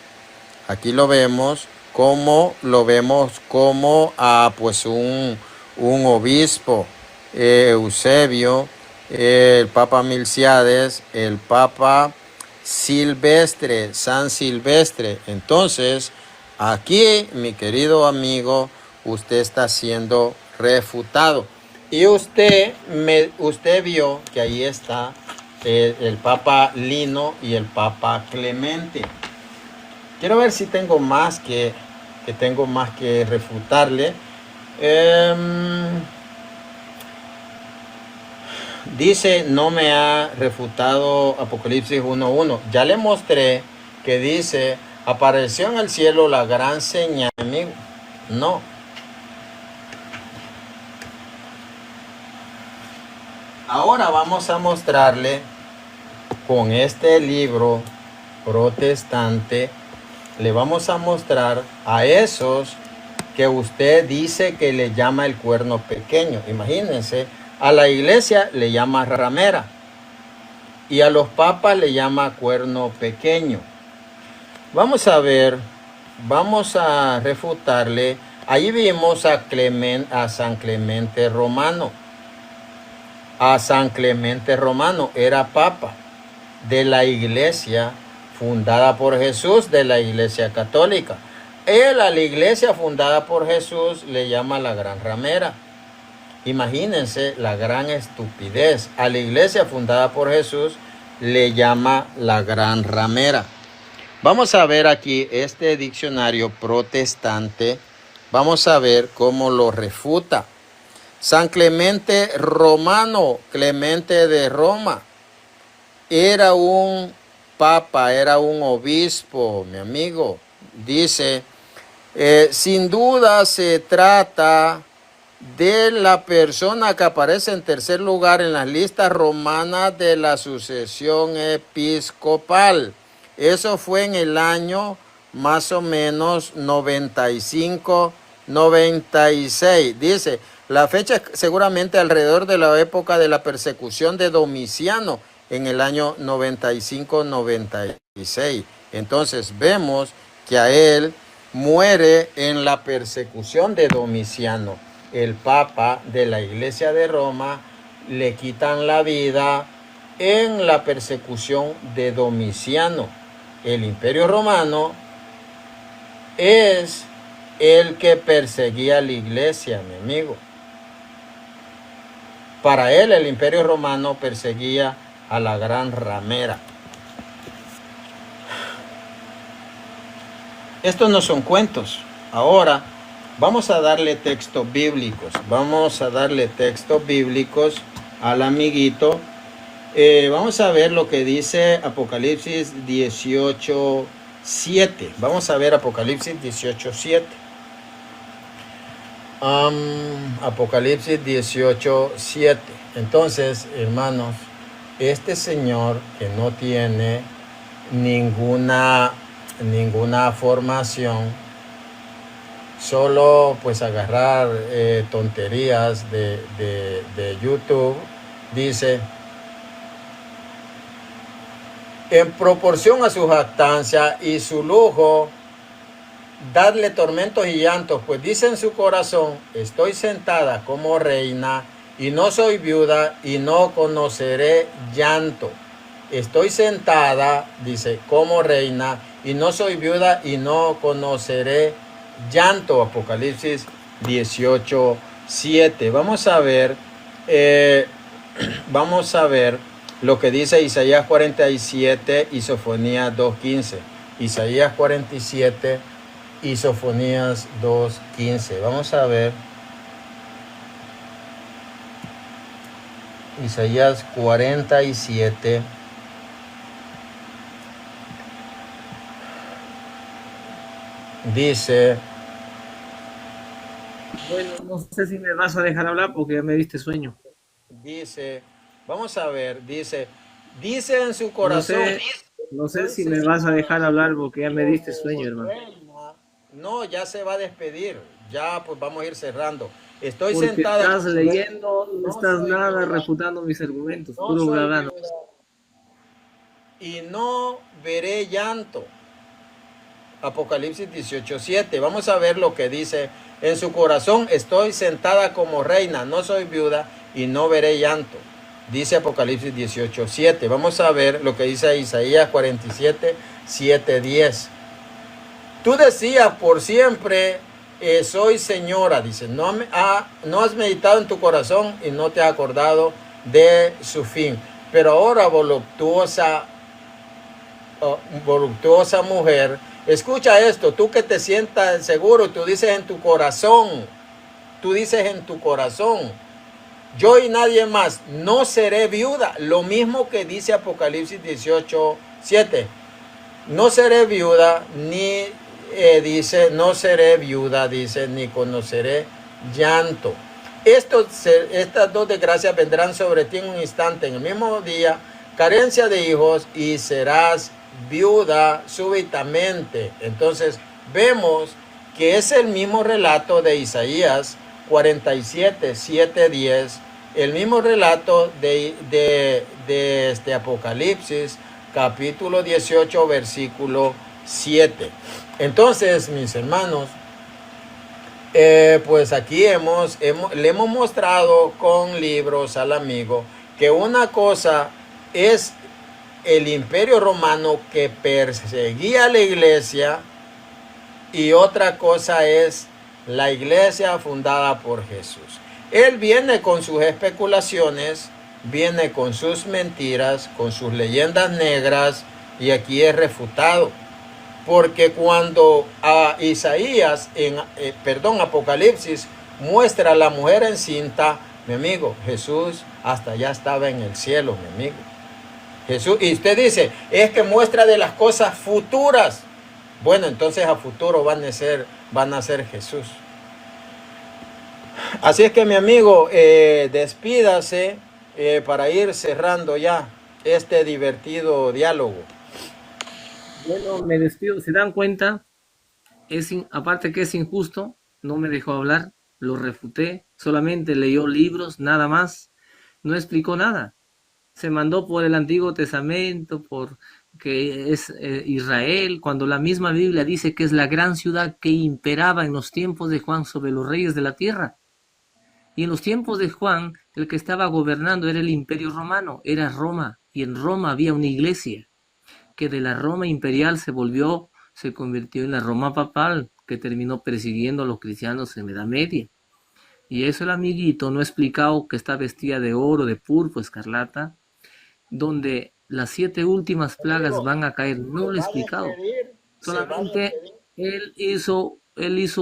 Aquí lo vemos como pues un obispo, Eusebio, el Papa Milciades, el Papa Silvestre, San Silvestre. Entonces, aquí, mi querido amigo, usted está siendo refutado. Y usted vio que ahí está el Papa Lino y el Papa Clemente. Quiero ver si tengo más que refutarle. Dice, no me ha refutado Apocalipsis 1:1. Ya le mostré que dice, apareció en el cielo la gran señal, amigo. No. Ahora vamos a mostrarle con este libro protestante. Le vamos a mostrar a esos que usted dice que le llama el cuerno pequeño. Imagínense, a la iglesia le llama ramera y a los papas le llama cuerno pequeño. Vamos a ver, vamos a refutarle. Ahí vimos a San Clemente Romano. A San Clemente Romano era papa de la iglesia fundada por Jesús, de la iglesia católica. Él a la iglesia fundada por Jesús le llama la gran ramera. Imagínense la gran estupidez. A la iglesia fundada por Jesús le llama la gran ramera. Vamos a ver aquí este diccionario protestante. Vamos a ver cómo lo refuta. San Clemente Romano, Clemente de Roma, era un papa, era un obispo, mi amigo. Dice, sin duda se trata de la persona que aparece en tercer lugar en las listas romanas de la sucesión episcopal. Eso fue en el año más o menos 95-96. Dice, la fecha es seguramente alrededor de la época de la persecución de Domiciano, en el año 95-96. Entonces vemos que a él muere en la persecución de Domiciano. El papa de la iglesia de Roma le quitan la vida en la persecución de Domiciano. El Imperio Romano es el que perseguía a la iglesia, mi amigo. Para él, el Imperio Romano perseguía a la gran ramera. Estos no son cuentos. Ahora vamos a darle textos bíblicos. Vamos a darle textos bíblicos al amiguito. Vamos a ver lo que dice Apocalipsis 18:7. Vamos a ver Apocalipsis 18:7. Apocalipsis 18:7. Entonces, hermanos, este señor que no tiene ninguna formación, solo pues agarrar tonterías de YouTube, dice: en proporción a su jactancia y su lujo, dadle tormentos y llantos, pues dice en su corazón: estoy sentada como reina y no soy viuda y no conoceré llanto. Estoy sentada, dice, como reina y no soy viuda y no conoceré llanto. Apocalipsis 18:7. Vamos a ver lo que dice Isaías 47 y Sofonías 2:15. Isaías 47 y Sofonías 2:15. Vamos a ver Isaías 47. Dice: Bueno, no sé si me vas a dejar hablar porque ya me diste sueño. vamos a ver, dice en su No corazón: sé, no sé si me vas a dejar hablar porque ya me diste sueño, hermano. reina. No, ya se va a despedir. Ya pues vamos a ir cerrando. Estoy Porque sentada estás como reina, leyendo, no no estás soy nada viuda, refutando mis argumentos, no puro bla soy bla. viuda y no veré llanto. Apocalipsis 18:7. Vamos a ver lo que dice: en su corazón estoy sentada como reina, no soy viuda y no veré llanto. Dice Apocalipsis 18:7. Vamos a ver lo que dice Isaías 47, 7, 10. Tú decías por siempre, soy señora, dice, no has meditado en tu corazón y no te has acordado de su fin. Pero ahora, voluptuosa mujer, escucha esto: tú que te sientas seguro, tú dices en tu corazón, yo y nadie más, no seré viuda. Lo mismo que dice Apocalipsis 18:7. No seré viuda, ni no seré viuda, dice, ni conoceré llanto. Estas dos desgracias vendrán sobre ti en un instante, en el mismo día: carencia de hijos y serás viuda súbitamente. Entonces vemos que es el mismo relato de Isaías 47, 7, 10, el mismo relato de este Apocalipsis capítulo 18, versículo 7. Entonces, mis hermanos, pues aquí le hemos mostrado con libros al amigo que una cosa es el Imperio Romano que perseguía a la iglesia y otra cosa es la iglesia fundada por Jesús. Él viene con sus especulaciones, viene con sus mentiras, con sus leyendas negras, y aquí es refutado. Porque cuando Apocalipsis muestra a la mujer encinta, mi amigo, Jesús hasta allá estaba en el cielo, mi amigo. Jesús, y usted dice, es que muestra de las cosas futuras. Bueno, entonces a futuro va a nacer Jesús. Así es que, mi amigo, despídase para ir cerrando ya este divertido diálogo. Bueno, me despido. ¿Se dan cuenta? Aparte que es injusto, no me dejó hablar, lo refuté, solamente leyó libros, nada más, no explicó nada. Se mandó por el Antiguo Testamento, por que es Israel, cuando la misma Biblia dice que es la gran ciudad que imperaba en los tiempos de Juan sobre los reyes de la tierra. Y en los tiempos de Juan, El que estaba gobernando era el Imperio Romano, era Roma, y en Roma había una iglesia que de la Roma imperial se convirtió en la Roma papal, que terminó persiguiendo a los cristianos en la Edad Media. Y eso el amiguito no ha explicado que está vestida de oro, de púrpura, escarlata, donde las 7 últimas plagas van a caer. No lo he explicado. Solamente él hizo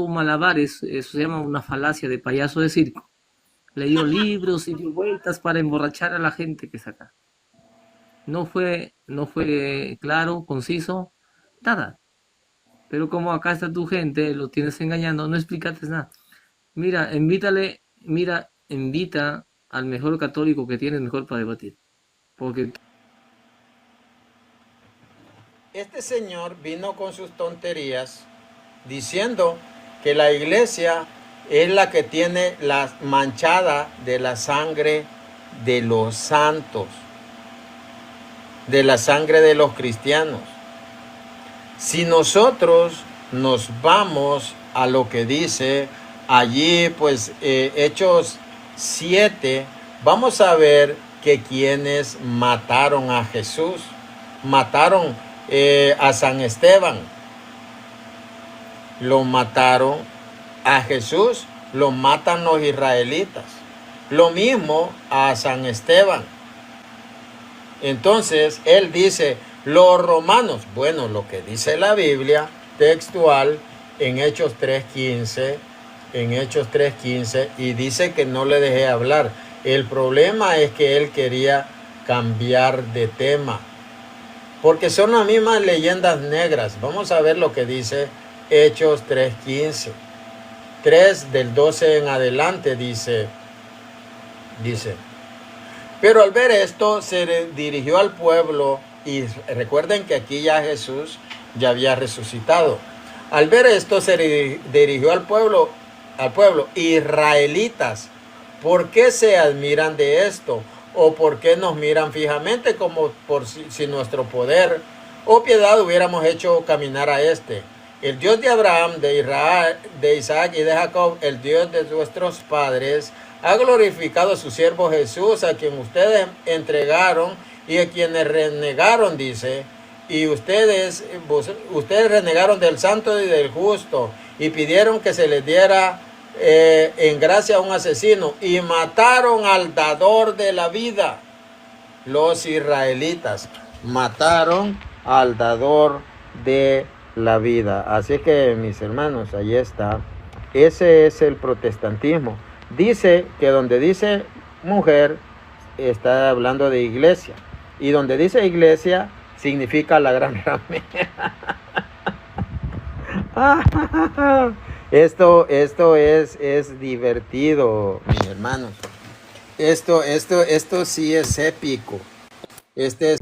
malabares, eso se llama una falacia de payaso de circo. Leyó libros y dio vueltas para emborrachar a la gente que está acá. No fue claro, conciso, nada. Pero como acá está tu gente, lo tienes engañando, no explicaste nada. Mira, invita al mejor católico que tienes mejor para debatir. Porque Este señor vino con sus tonterías diciendo que la iglesia es la que tiene la manchada de la sangre de los santos, de la sangre de los cristianos. Si nosotros nos vamos a lo que dice allí, pues Hechos 7, vamos a ver que quienes mataron a Jesús, mataron a San Esteban, lo mataron a Jesús, lo matan los israelitas, lo mismo a San Esteban. Entonces él dice, los romanos, bueno, lo que dice la Biblia textual en Hechos 3:15, y dice que no le dejé hablar. El problema es que él quería cambiar de tema, porque son las mismas leyendas negras. Vamos a ver lo que dice Hechos 3:15. 3 del 12 en adelante dice, pero al ver esto se dirigió al pueblo, y recuerden que aquí ya Jesús ya había resucitado. Al ver esto se dirigió al pueblo, israelitas, ¿por qué se admiran de esto? ¿O por qué nos miran fijamente como por si nuestro poder o piedad hubiéramos hecho caminar a este? El Dios de Abraham, de Israel, de Isaac y de Jacob, el Dios de nuestros padres, ha glorificado a su siervo Jesús, a quien ustedes entregaron y a quienes renegaron, dice. Y ustedes renegaron del santo y del justo y pidieron que se les diera en gracia a un asesino y mataron al dador de la vida. Los israelitas mataron al dador de la vida. Así que, mis hermanos, ahí está. Ese es el protestantismo. Dice que donde dice mujer está hablando de iglesia, y donde dice iglesia significa la gran ramera. Esto es divertido, mis hermanos. Esto sí es épico. Este es